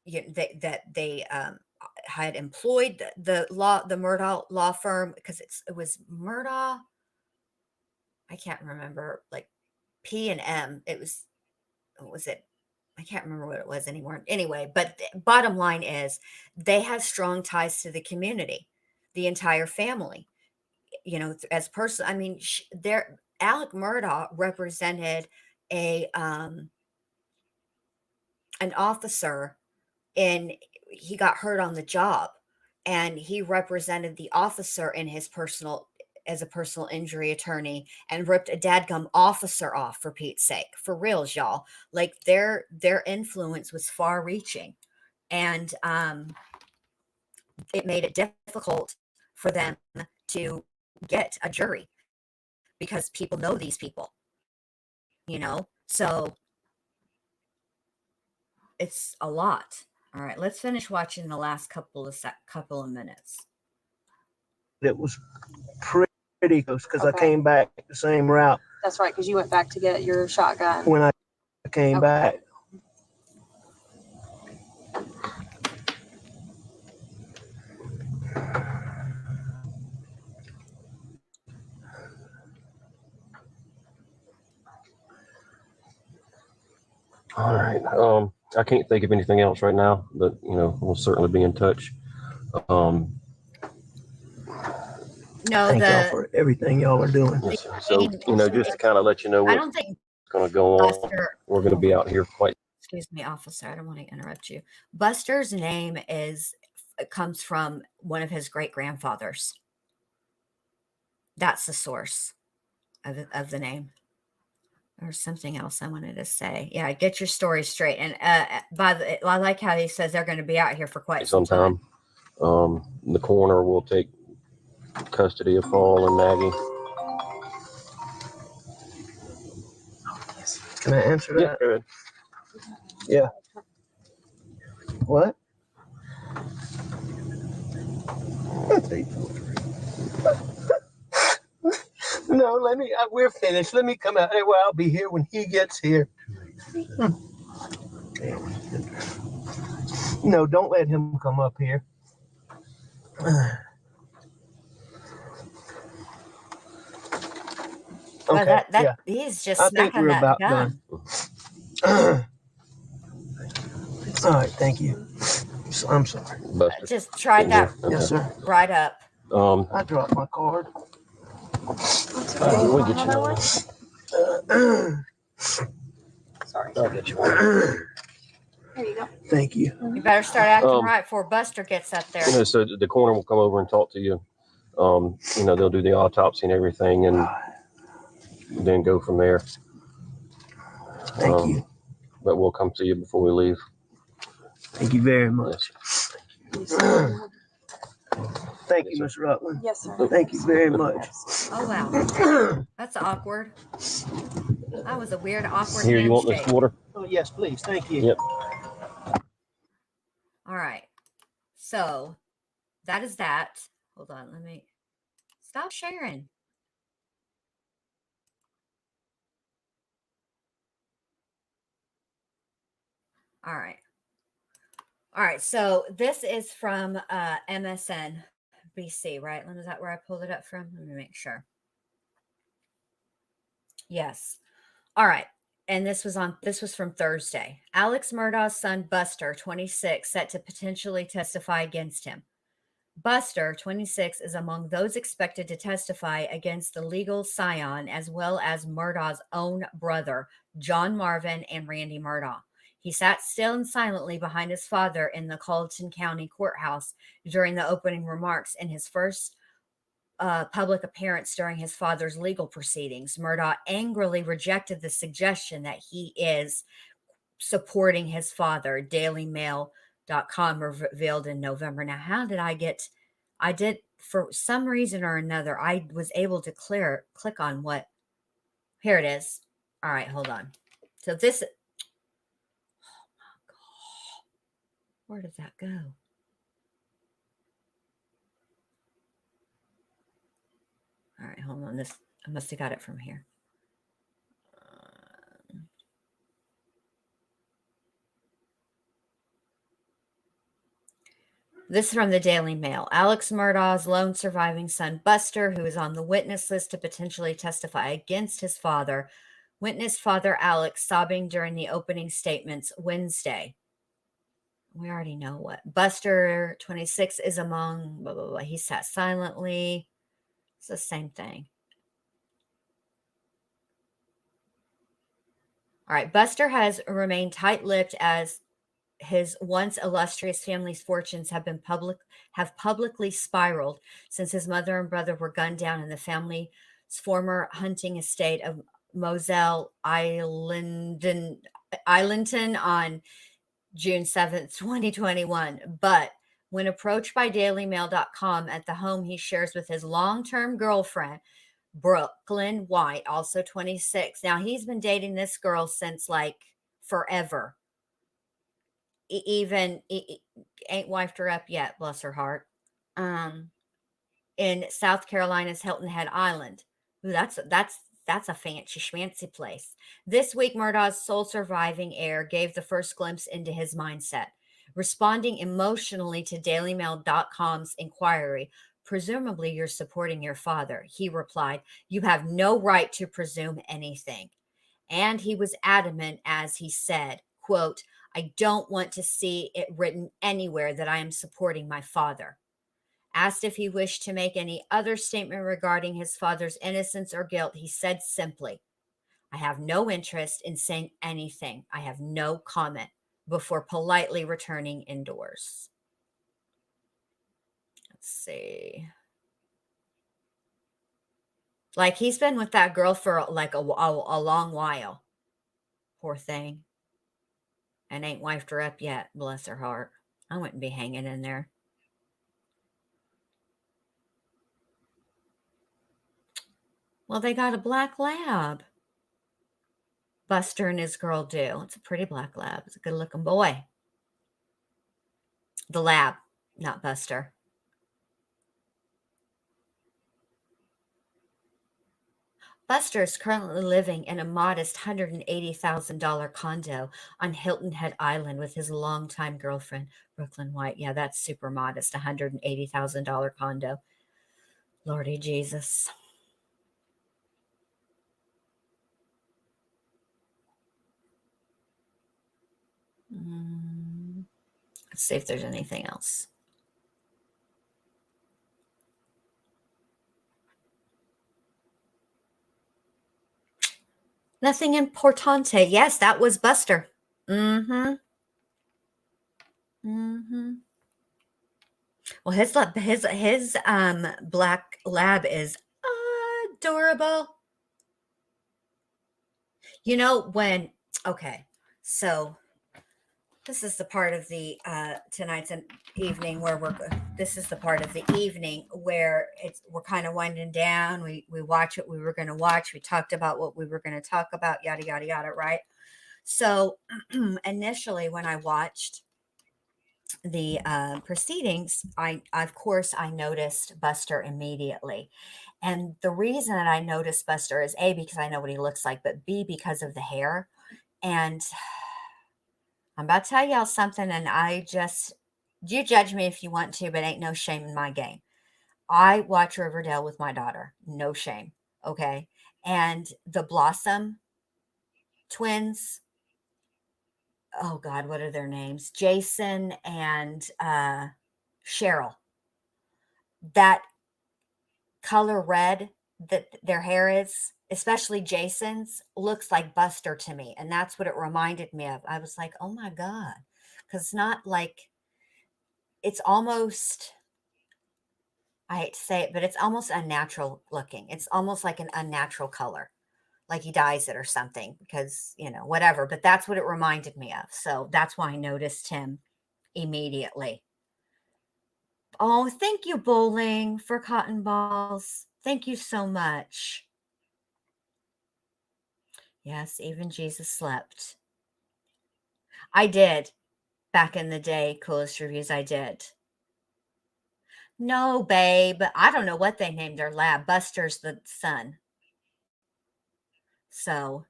that they had employed the Murdaugh law firm, because it was Murdaugh. I can't remember, like P and M. What was it? I can't remember what it was anymore. Anyway, but the bottom line is they have strong ties to the community, the entire family. As person, I mean, Alec Murdaugh represented an officer, and he got hurt on the job, and he represented the officer as a personal injury attorney, and ripped a dadgum officer off, for Pete's sake. For reals, y'all. Like, their influence was far reaching, and it made it difficult for them to get a jury, because people know these people, so it's a lot. All right, let's finish watching the last couple of minutes. It was pretty close, because I came back the same route That's right, because you went back to get your shotgun. when I came back. All right. I can't think of anything else right now, but we'll certainly be in touch. No, Thank y'all for everything y'all are doing. Yes, so just to kind of let you know I what's don't think going to go on. Buster. We're going to be out here quite. Excuse me, officer. I don't want to interrupt you. Buster's name comes from one of his great grandfathers. That's the source of the name. Or something else I wanted to say. Yeah, get your story straight. And I like how he says they're going to be out here for quite some time. The coroner will take custody of Paul and Maggie. Can I answer that? Yeah, go ahead. Yeah. What? No, we're finished. Let me come out. Well, I'll be here when he gets here. No, don't let him come up here. Okay, he's just I think smacking we're that about gun. Done. All right, thank you. I'm sorry. Buster. Just tried that. Okay. Yes, sir. Right up. I dropped my card. We'll get you one. Sorry. I'll get you one. Here you go. Thank you. You better start acting right before Buster gets up there. So the coroner will come over and talk to you. They'll do the autopsy and everything, and then go from there. Thank you. But we'll come see you before we leave. Thank you very much. Yes. Thank you, Mr. Rutland. Yes, sir. Thank you very much. Oh, wow. That's awkward. That was a weird, awkward Here, you want handshake. this water? Oh, yes, please. Thank you. Yep. All right. So that is that. Hold on. Let me stop sharing. All right. All right. So this is from MSNBC, right? Is that where I pulled it up from? Let me make sure. Yes. All right. And this was from Thursday. Alex Murdaugh's son, Buster, 26, set to potentially testify against him. Buster, 26, is among those expected to testify against the legal scion, as well as Murdaugh's own brother, John Marvin and Randy Murdaugh. He sat still and silently behind his father in the Colleton County Courthouse during the opening remarks in his first public appearance during his father's legal proceedings. Murdaugh angrily rejected the suggestion that he is supporting his father. DailyMail.com revealed in November. Now, how did I get I did, for some reason or another, I was able to click on what. Here it is. All right, hold on. So this, where did that go? All right, hold on. This, I must have got it from here. This is from the Daily Mail. Alex Murdaugh's lone surviving son, Buster, who is on the witness list to potentially testify against his father, witnessed Father Alex sobbing during the opening statements Wednesday. We already know what. Buster, 26, is among, blah, blah, blah. He sat silently. It's the same thing. All right. Buster has remained tight-lipped as his once illustrious family's fortunes have publicly spiraled since his mother and brother were gunned down in the family's former hunting estate of Moselle Islandton on June 7th, 2021. But when approached by dailymail.com at the home he shares with his long-term girlfriend, Brooklyn White, also 26. Now, he's been dating this girl since like forever. Even ain't wifed her up yet, bless her heart. In South Carolina's Hilton Head Island. Ooh, that's a fancy schmancy place. This week, Murdaugh's sole surviving heir gave the first glimpse into his mindset. Responding emotionally to DailyMail.com's inquiry, presumably you're supporting your father, he replied, "You have no right to presume anything." And he was adamant as he said, quote, "I don't want to see it written anywhere that I am supporting my father." Asked if he wished to make any other statement regarding his father's innocence or guilt, he said simply, "I have no interest in saying anything. I have no comment," before politely returning indoors. Let's see. Like, he's been with that girl for like a long while. Poor thing. And ain't wifed her up yet, bless her heart. I wouldn't be hanging in there. Well, they got a black lab. Buster and his girl do. It's a pretty black lab. It's a good looking boy. The lab, not Buster. Buster is currently living in a modest $180,000 condo on Hilton Head Island with his longtime girlfriend, Brooklyn White. Yeah, that's super modest, $180,000 condo. Lordy Jesus. Let's see if there's anything else. Nothing importante. Yes, that was Buster. Well, his black lab is adorable. You know when? Okay, so this is the part of the tonight's evening where this is the part of the evening where we're kind of winding down. We watch what we were going to watch. We talked about what we were going to talk about, yada yada yada, right? So initially when I watched the proceedings, I noticed Buster immediately. And the reason that I noticed Buster is A, because I know what he looks like, but B, because of the hair. And I'm about to tell y'all something, and you judge me if you want to, but ain't no shame in my game. I watch Riverdale with my daughter. No shame. Okay. And the Blossom twins, oh God, what are their names? Jason and Cheryl. That color red that their hair is, especially Jason's, looks like Buster to me. And that's what it reminded me of. I was like, oh my God. Because it's not like, it's almost, I hate to say it, but it's almost unnatural looking. It's almost like an unnatural color, like he dyes it or something because, whatever. But that's what it reminded me of. So that's why I noticed him immediately. Oh, thank you, Bowling, for cotton balls. Thank you so much. Yes, even Jesus slept. I did. Back in the day, Coolest Reviews, I did. No, babe. I don't know what they named their lab. Buster's the son. So,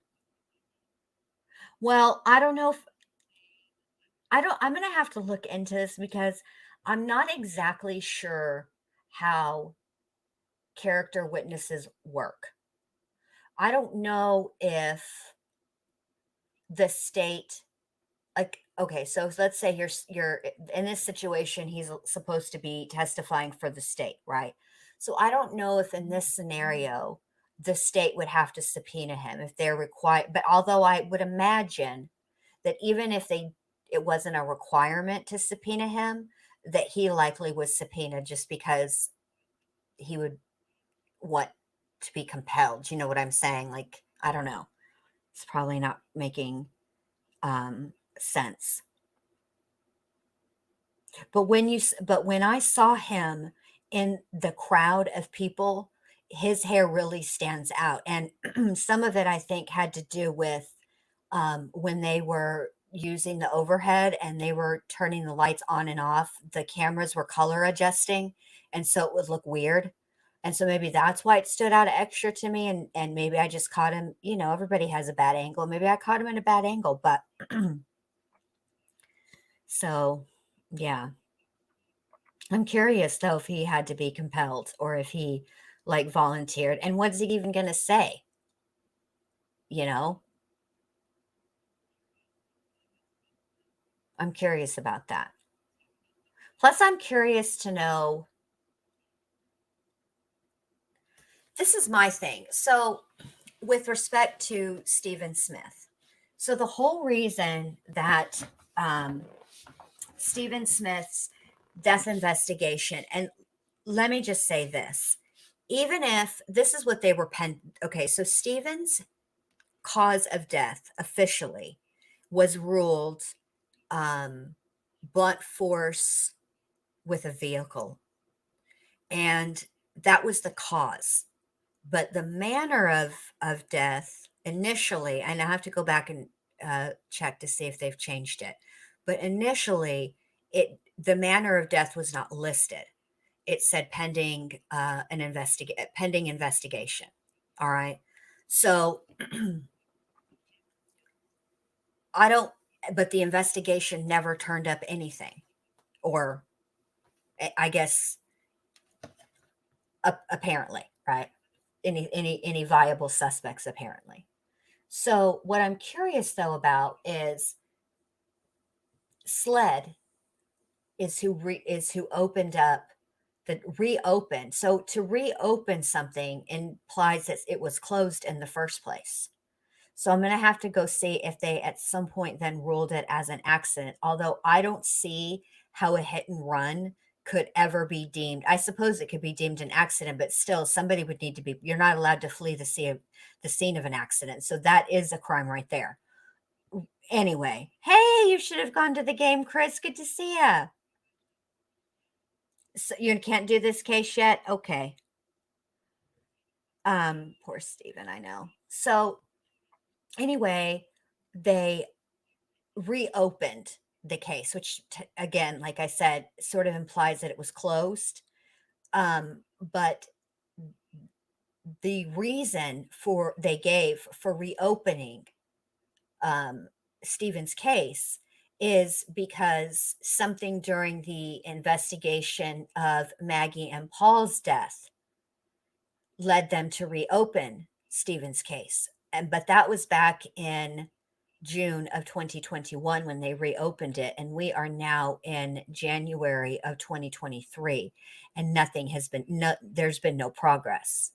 well, I don't know if I'm going to have to look into this because I'm not exactly sure how character witnesses work. I don't know if the state, like, okay, so let's say you're in this situation, he's supposed to be testifying for the state, right? So I don't know if in this scenario the state would have to subpoena him if they're required. But although I would imagine that even if it wasn't a requirement to subpoena him, that he likely was subpoenaed just because he would want to be compelled. You know what I'm saying? Like, I don't know. It's probably not making sense. But when I saw him in the crowd of people, his hair really stands out. And some of it I think had to do with when they were using the overhead and they were turning the lights on and off, the cameras were color adjusting, and so it would look weird. And so maybe that's why it stood out extra to me. And maybe I just caught him, everybody has a bad angle. Maybe I caught him in a bad angle, but so yeah. I'm curious though if he had to be compelled or if he like volunteered. And what's he even going to say? You know, I'm curious about that. Plus, I'm curious to know. This is my thing. So, with respect to Stephen Smith, so the whole reason that Stephen Smith's death investigation, and let me just say this, even if this is what they were okay, so Stephen's cause of death officially was ruled blunt force with a vehicle. And that was the cause. But the manner of death initially, and I have to go back and check to see if they've changed it. But initially, the manner of death was not listed. It said pending pending investigation. All right. So but the investigation never turned up anything, or I guess apparently, right? Any viable suspects apparently. So what I'm curious though about is SLED is who opened up the reopened. So to reopen something implies that it was closed in the first place. So I'm going to have to go see if they at some point then ruled it as an accident, although I don't see how a hit and run could ever be deemed. I suppose it could be deemed an accident, but still somebody would need to be, you're not allowed to flee the scene of an accident. So that is a crime right there. Anyway, hey, you should have gone to the game, Chris. Good to see you. So you can't do this case yet? Okay. Poor Steven, I know. So anyway, they reopened the case, which again, like I said, sort of implies that it was closed. But the reason they gave for reopening Stephen's case is because something during the investigation of Maggie and Paul's death led them to reopen Stephen's case. But that was back in June of 2021 when they reopened it, and we are now in January of 2023, and there's been no progress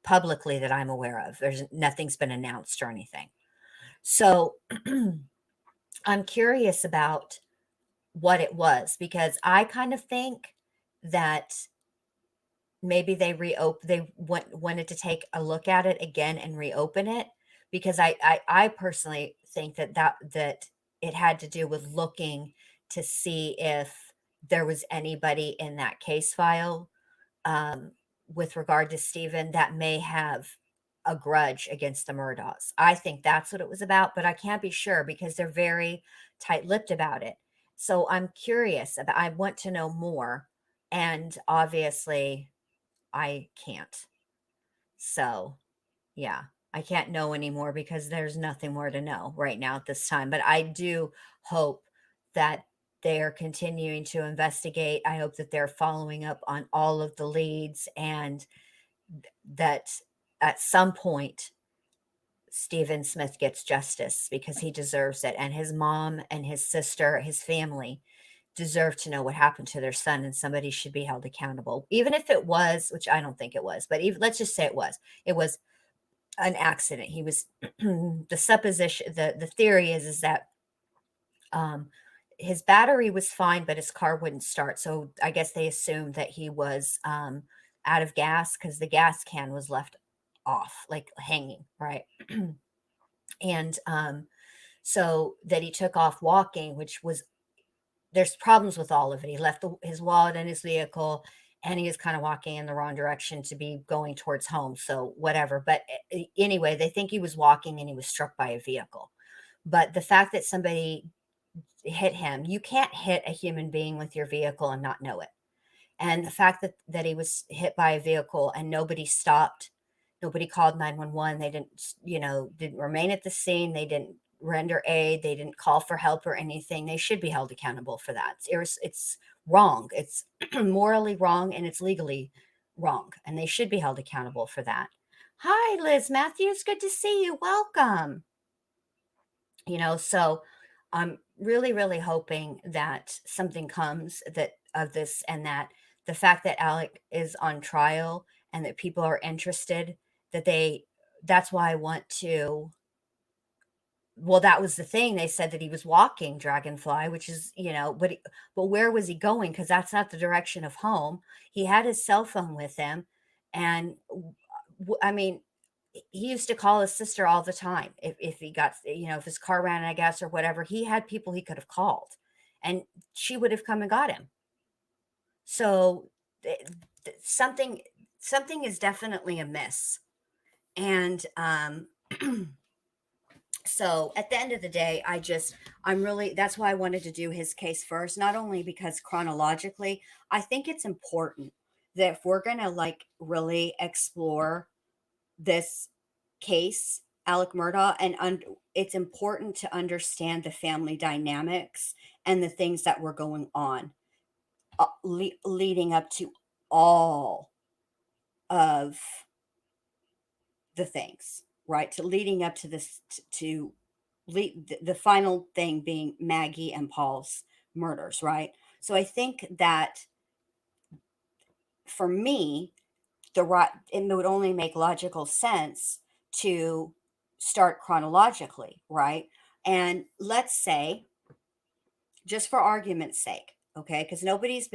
publicly that I'm aware of. Nothing's been announced or anything. So I'm curious about what it was, because I kind of think that maybe they wanted to take a look at it again and reopen it, because I personally think that it had to do with looking to see if there was anybody in that case file with regard to Stephen that may have a grudge against the Murdaughs. I think that's what it was about, but I can't be sure because they're very tight-lipped about it. So I'm curious about, I want to know more, and obviously I can't. So, yeah, I can't know anymore because there's nothing more to know right now at this time. But I do hope that they are continuing to investigate. I hope that they're following up on all of the leads and that at some point Stephen Smith gets justice because he deserves it. And his mom and his sister, his family deserve to know what happened to their son, and somebody should be held accountable. Even if it was, which I don't think it was, but even, let's just say it was an accident. He was the supposition, the theory is that um his battery was fine, but his car wouldn't start. So I guess they assumed that he was out of gas because the gas can was left off, like hanging, right? And so that he took off walking, which was, there's problems with all of it. He left his wallet in his vehicle, and he was kind of walking in the wrong direction to be going towards home. So whatever. But anyway, they think he was walking and he was struck by a vehicle. But the fact that somebody hit him, you can't hit a human being with your vehicle and not know it. And the fact that he was hit by a vehicle and nobody stopped, nobody called 911, they didn't remain at the scene, they didn't render aid, they didn't call for help or anything, they should be held accountable for that. It's wrong. It's morally wrong, and it's legally wrong, and they should be held accountable for that. Hi, Liz Matthews. Good to see you. Welcome. So I'm really, really hoping that something comes that of this, and that the fact that Alec is on trial and that people are interested, that's why I want to. Well, that was the thing. They said that he was walking Dragonfly, which is, but where was he going? Because that's not the direction of home. He had his cell phone with him. And I mean, he used to call his sister all the time. If he got, if his car ran out of gas or whatever, he had people he could have called, and she would have come and got him. So something is definitely amiss. And, so at the end of the day, that's why I wanted to do his case first, not only because chronologically, I think it's important that if we're going to really explore this case, Alec Murdaugh, and it's important to understand the family dynamics and the things that were going on leading up to all of the things, right? To leading up to this, to the final thing being Maggie and Paul's murders, right? So I think that for me, it would only make logical sense to start chronologically, right? And let's say, just for argument's sake, okay, because nobody's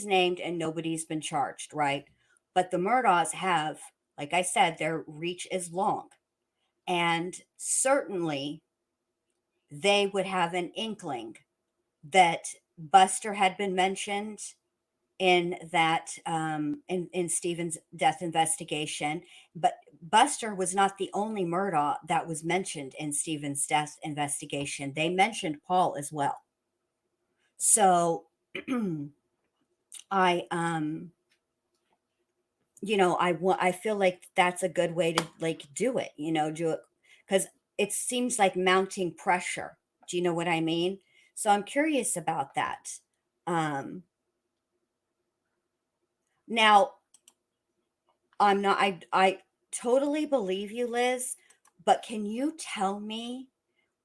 named and nobody's been charged, right? But the Murdaughs have, like I said, their reach is long. And certainly they would have an inkling that Buster had been mentioned in that in Stephen's death investigation, but Buster was not the only Murdaugh that was mentioned in Stephen's death investigation. They mentioned Paul as well. So I I feel like that's a good way to do it, do it, because it seems like mounting pressure. Do you know what I mean? So I'm curious about that. Now, I totally believe you, Liz, but can you tell me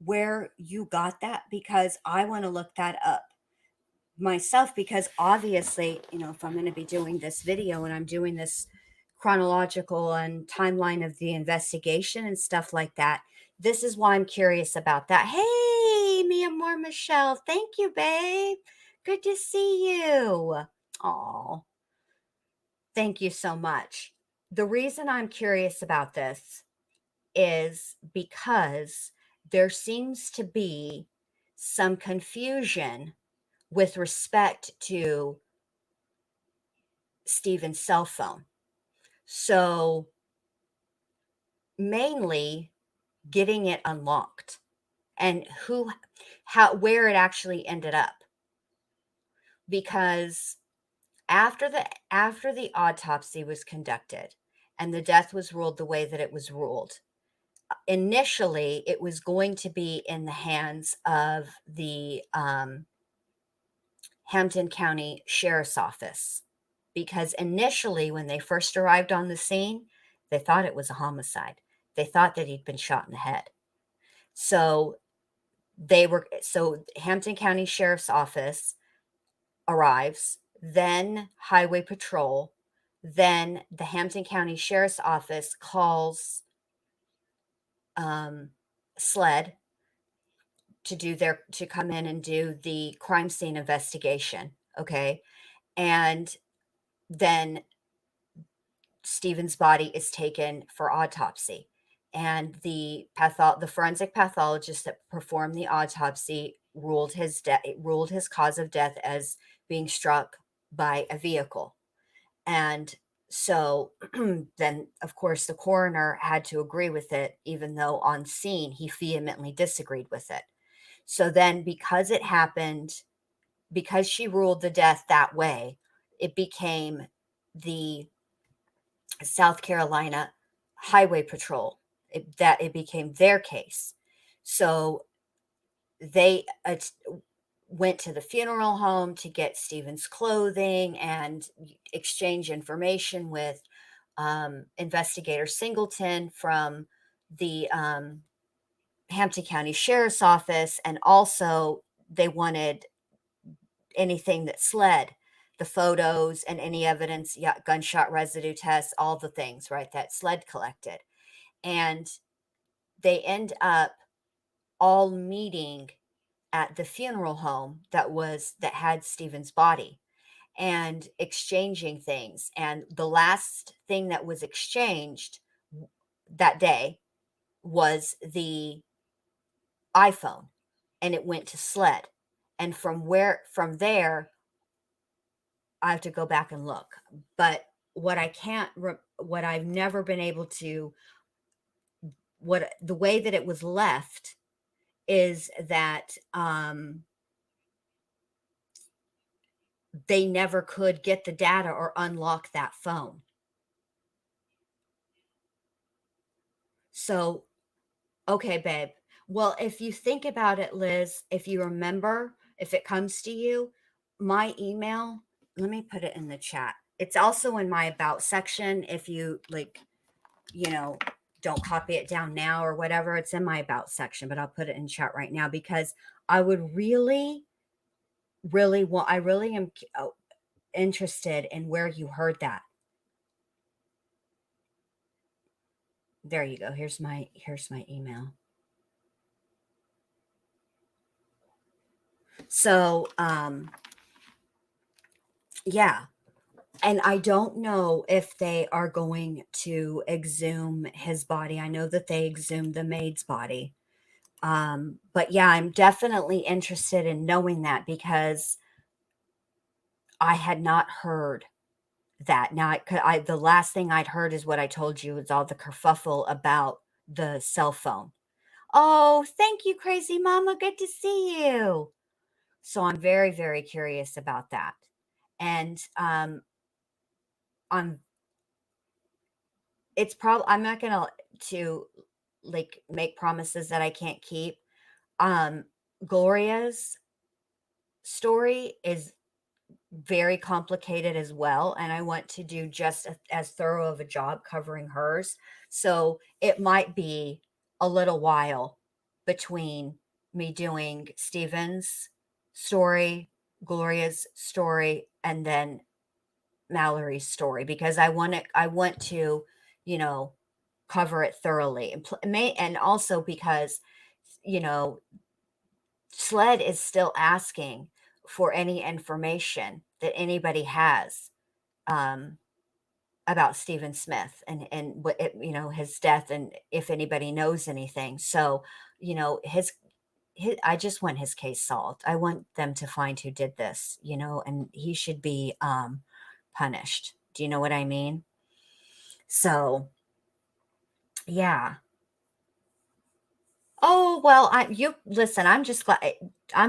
where you got that? Because I want to look that up myself, because obviously, if I'm going to be doing this video and I'm doing this chronological and timeline of the investigation and stuff like that, this is why I'm curious about that. Hey, Mia Moore Michelle, thank you, babe. Good to see you. Oh, thank you so much. The reason I'm curious about this is because there seems to be some confusion with respect to Stephen's cell phone. So mainly getting it unlocked and where it actually ended up. Because after the autopsy was conducted and the death was ruled the way that it was ruled, initially it was going to be in the hands of the Hampton County Sheriff's Office, because initially when they first arrived on the scene, they thought it was a homicide. They thought that he'd been shot in the head. So Hampton County Sheriff's Office arrives, then Highway Patrol, then the Hampton County Sheriff's Office calls SLED to come in and do the crime scene investigation. Okay. And then Stephen's body is taken for autopsy. And the forensic pathologist that performed the autopsy ruled his cause of death as being struck by a vehicle. And so then, of course, the coroner had to agree with it, even though on scene he vehemently disagreed with it. So then, because it happened, because she ruled the death that way, it became the South Carolina Highway Patrol. It became their case. So they went to the funeral home to get Stephen's clothing and exchange information with investigator Singleton from the Hampton County Sheriff's Office, and also they wanted anything that SLED, the photos and any evidence, gunshot residue tests, all the things, right, that SLED collected. And they end up all meeting at the funeral home that had Stephen's body and exchanging things. And the last thing that was exchanged that day was the iPhone, and it went to SLED. And from there, I have to go back and look. But what I've never been able to, the way that it was left is that they never could get the data or unlock that phone. So, okay, babe. Well, if you think about it, Liz, if you remember, if it comes to you, my email, let me put it in the chat. It's also in my about section. If you don't copy it down now or whatever, it's in my about section, but I'll put it in chat right now because I would really, I really am interested in where you heard that. There you go. Here's my email. So, yeah. And I don't know if they are going to exhume his body. I know that they exhumed the maid's body. But yeah, I'm definitely interested in knowing that because I had not heard that. Now, the last thing I'd heard is what I told you was all the kerfuffle about the cell phone. Oh, thank you, Crazy Mama. Good to see you. So I'm very, very curious about that. And I'm not going to like make promises that I can't keep. Gloria's story is very complicated as well, and I want to do just as thorough of a job covering hers. So it might be a little while between me doing Stephen's story, Gloria's story, and then Mallory's story, because I want to, cover it thoroughly, and also because, SLED is still asking for any information that anybody has about Stephen Smith and what his death, and if anybody knows anything. So, his I just want his case solved. I want them to find who did this, and he should be punished. Do you know what I mean? So, yeah. Oh, well, you listen, I'm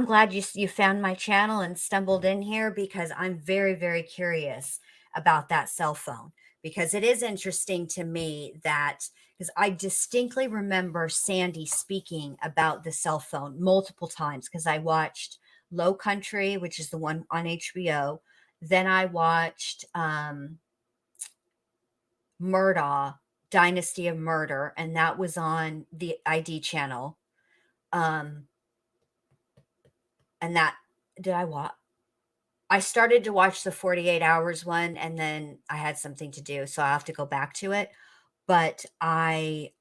glad you found my channel and stumbled in here, because I'm very, very curious about that cell phone, because it is interesting to me that, because I distinctly remember Sandy speaking about the cell phone multiple times, because I watched Low Country, which is the one on HBO. Then I watched Murdaugh, Dynasty of Murder, and that was on the ID channel. Um, and that did I watch? I started to watch the 48 hours one, and then I had something to do, so I have to go back to it. But I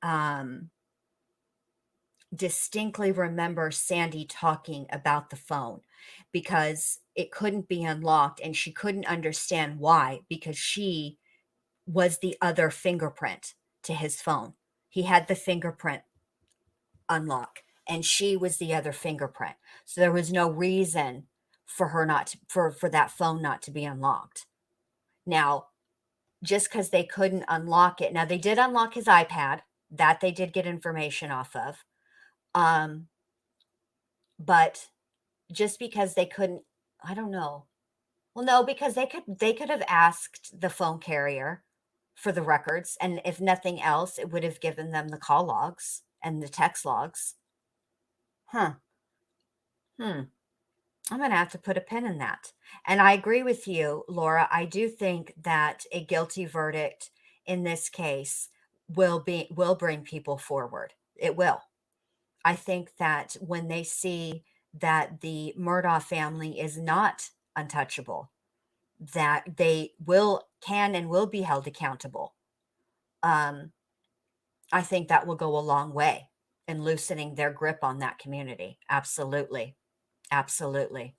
distinctly remember Sandy talking about the phone, because it couldn't be unlocked, and she couldn't understand why, because she was the other fingerprint to his phone. He had the fingerprint unlock, and she was the other fingerprint. So there was no reason for her not to, for that phone not to be unlocked. Now, just because they couldn't unlock it, now they did unlock his iPad, that they did get information off of. But just because they couldn't, I don't know. Well, no, because they could have asked the phone carrier for the records, and if nothing else, it would have given them the call logs and the text logs. Huh. Hmm. I'm going to have to put a pin in that. And I agree with you, Laura. I do think that a guilty verdict in this case will bring people forward. It will. I think that when they see that the Murdaugh family is not untouchable, that they can and will be held accountable. I think that will go a long way in loosening their grip on that community. Absolutely. Absolutely.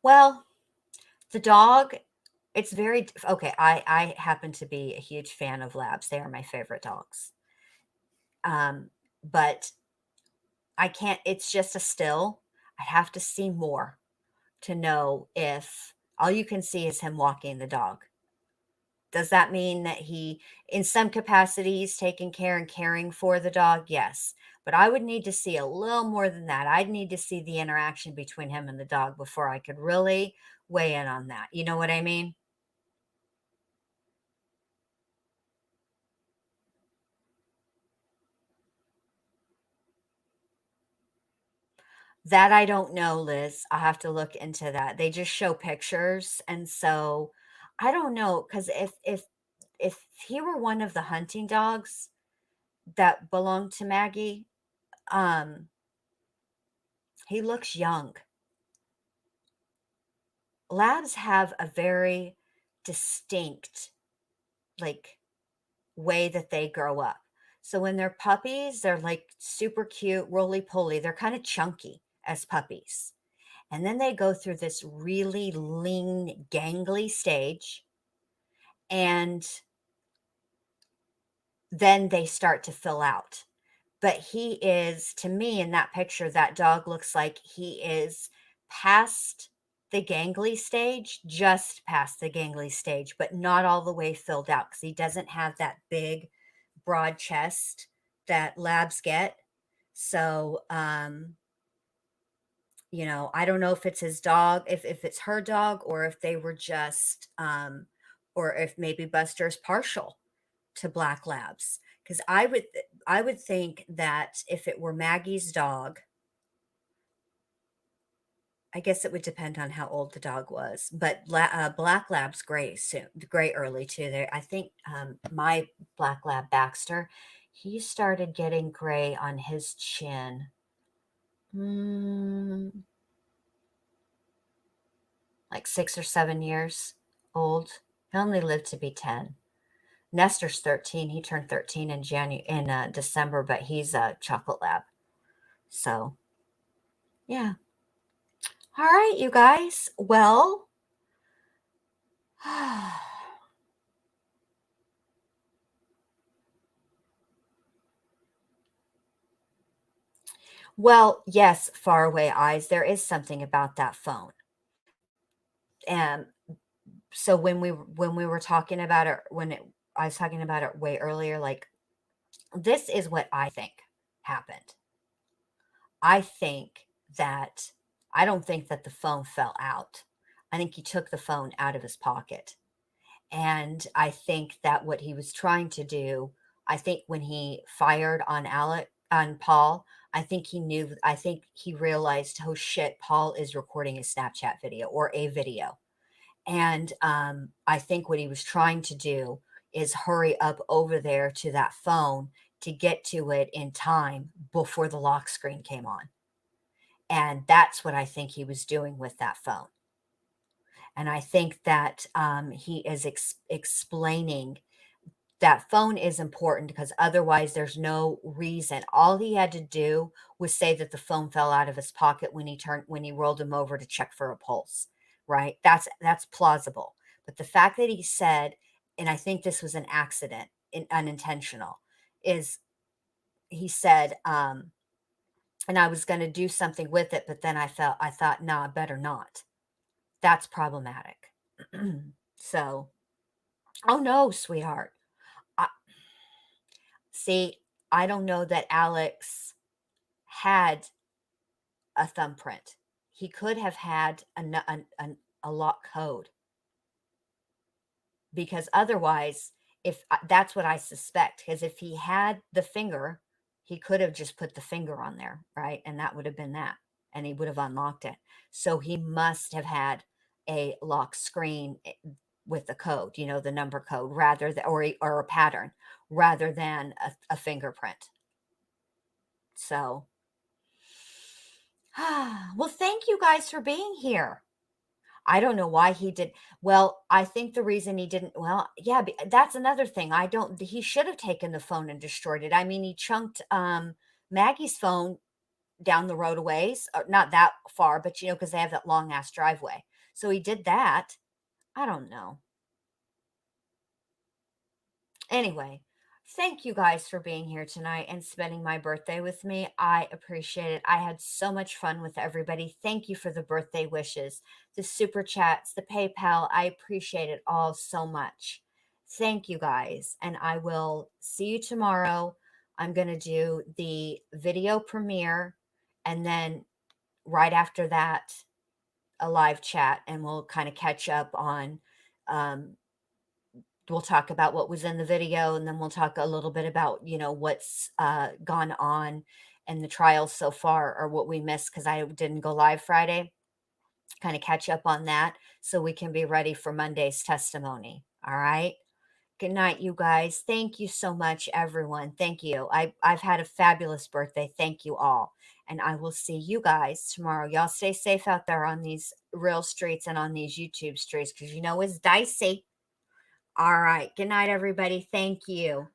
Well, the dog, it's very okay. I happen to be a huge fan of labs. They are my favorite dogs. But I can't, it's just a still. I'd have to see more to know if all you can see is him walking the dog. Does that mean that he, in some capacity, he's taking care and caring for the dog? Yes. But I would need to see a little more than that. I'd need to see the interaction between him and the dog before I could really weigh in on that. You know what I mean? That I don't know, Liz. I have to look into that. They just show pictures, and so I don't know, because if he were one of the hunting dogs that belonged to Maggie, um, he looks young. Labs have a very distinct, like, way that they grow up. So when they're puppies, they're like super cute, roly poly. They're kind of chunky as puppies. And then they go through this really lean, gangly stage. And then they start to fill out. But he is, to me, in that picture, that dog looks like he is past the gangly stage, just past the gangly stage, but not all the way filled out, because he doesn't have that big, broad chest that labs get. So, I don't know if it's his dog, if it's her dog, or if they were just, or if maybe Buster's partial to black labs. Because I would think that if it were Maggie's dog, I guess it would depend on how old the dog was. But black lab's gray soon, gray early too. There, I think my black lab Baxter, he started getting gray on his chin. Like 6 or 7 years old. He only lived to be 10. Nestor's 13. He turned 13 in December, but he's a chocolate lab. So, yeah. All right, you guys. Well, Well, yes, faraway eyes. There is something about that phone. And so when we were talking about it, I was talking about it way earlier, like this is what I think happened. I think that I don't think that the phone fell out. I think he took the phone out of his pocket. And I think that what he was trying to do, I think when he fired on Paul, I think he realized, oh shit, Paul is recording a Snapchat video or a video. And I think what he was trying to do is hurry up over there to that phone to get to it in time before the lock screen came on. And that's what I think he was doing with that phone. And I think that he is explaining that phone is important because otherwise there's no reason. All he had to do was say that the phone fell out of his pocket when he rolled him over to check for a pulse, right? That's plausible. But the fact that he said, and I think this was an accident, unintentional, is he said, and I was going to do something with it, but then I thought, nah, better not. That's problematic. So, oh no, sweetheart. I, See, I don't know that Alex had a thumbprint. He could have had a lock code because otherwise, if that's what I suspect, because if he had the finger, he could have just put the finger on there, right? And that would have been that. And he would have unlocked it. So he must have had a lock screen with the code, the number code, rather than, or a pattern, rather than a fingerprint. So, well, thank you guys for being here. I don't know why he did. Well, I think the reason he didn't, well, yeah, that's another thing. He should have taken the phone and destroyed it. I mean, he chunked Maggie's phone down the road a ways, not that far, but because they have that long ass driveway. So he did that. I don't know. Anyway, thank you guys for being here tonight and spending my birthday with me. I appreciate it. I had so much fun with everybody. Thank you for the birthday wishes, the super chats, the PayPal. I appreciate it all so much. Thank you guys. And I will see you tomorrow. I'm going to do the video premiere and then right after that, a live chat, and we'll kind of catch up on we'll talk about what was in the video, and then we'll talk a little bit about, what's gone on in the trial so far, or what we missed because I didn't go live Friday. Kind of catch up on that so we can be ready for Monday's testimony. All right. Good night, you guys. Thank you so much, everyone. Thank you. I've had a fabulous birthday. Thank you all. And I will see you guys tomorrow. Y'all stay safe out there on these real streets and on these YouTube streets because it's dicey. All right. Good night, everybody. Thank you.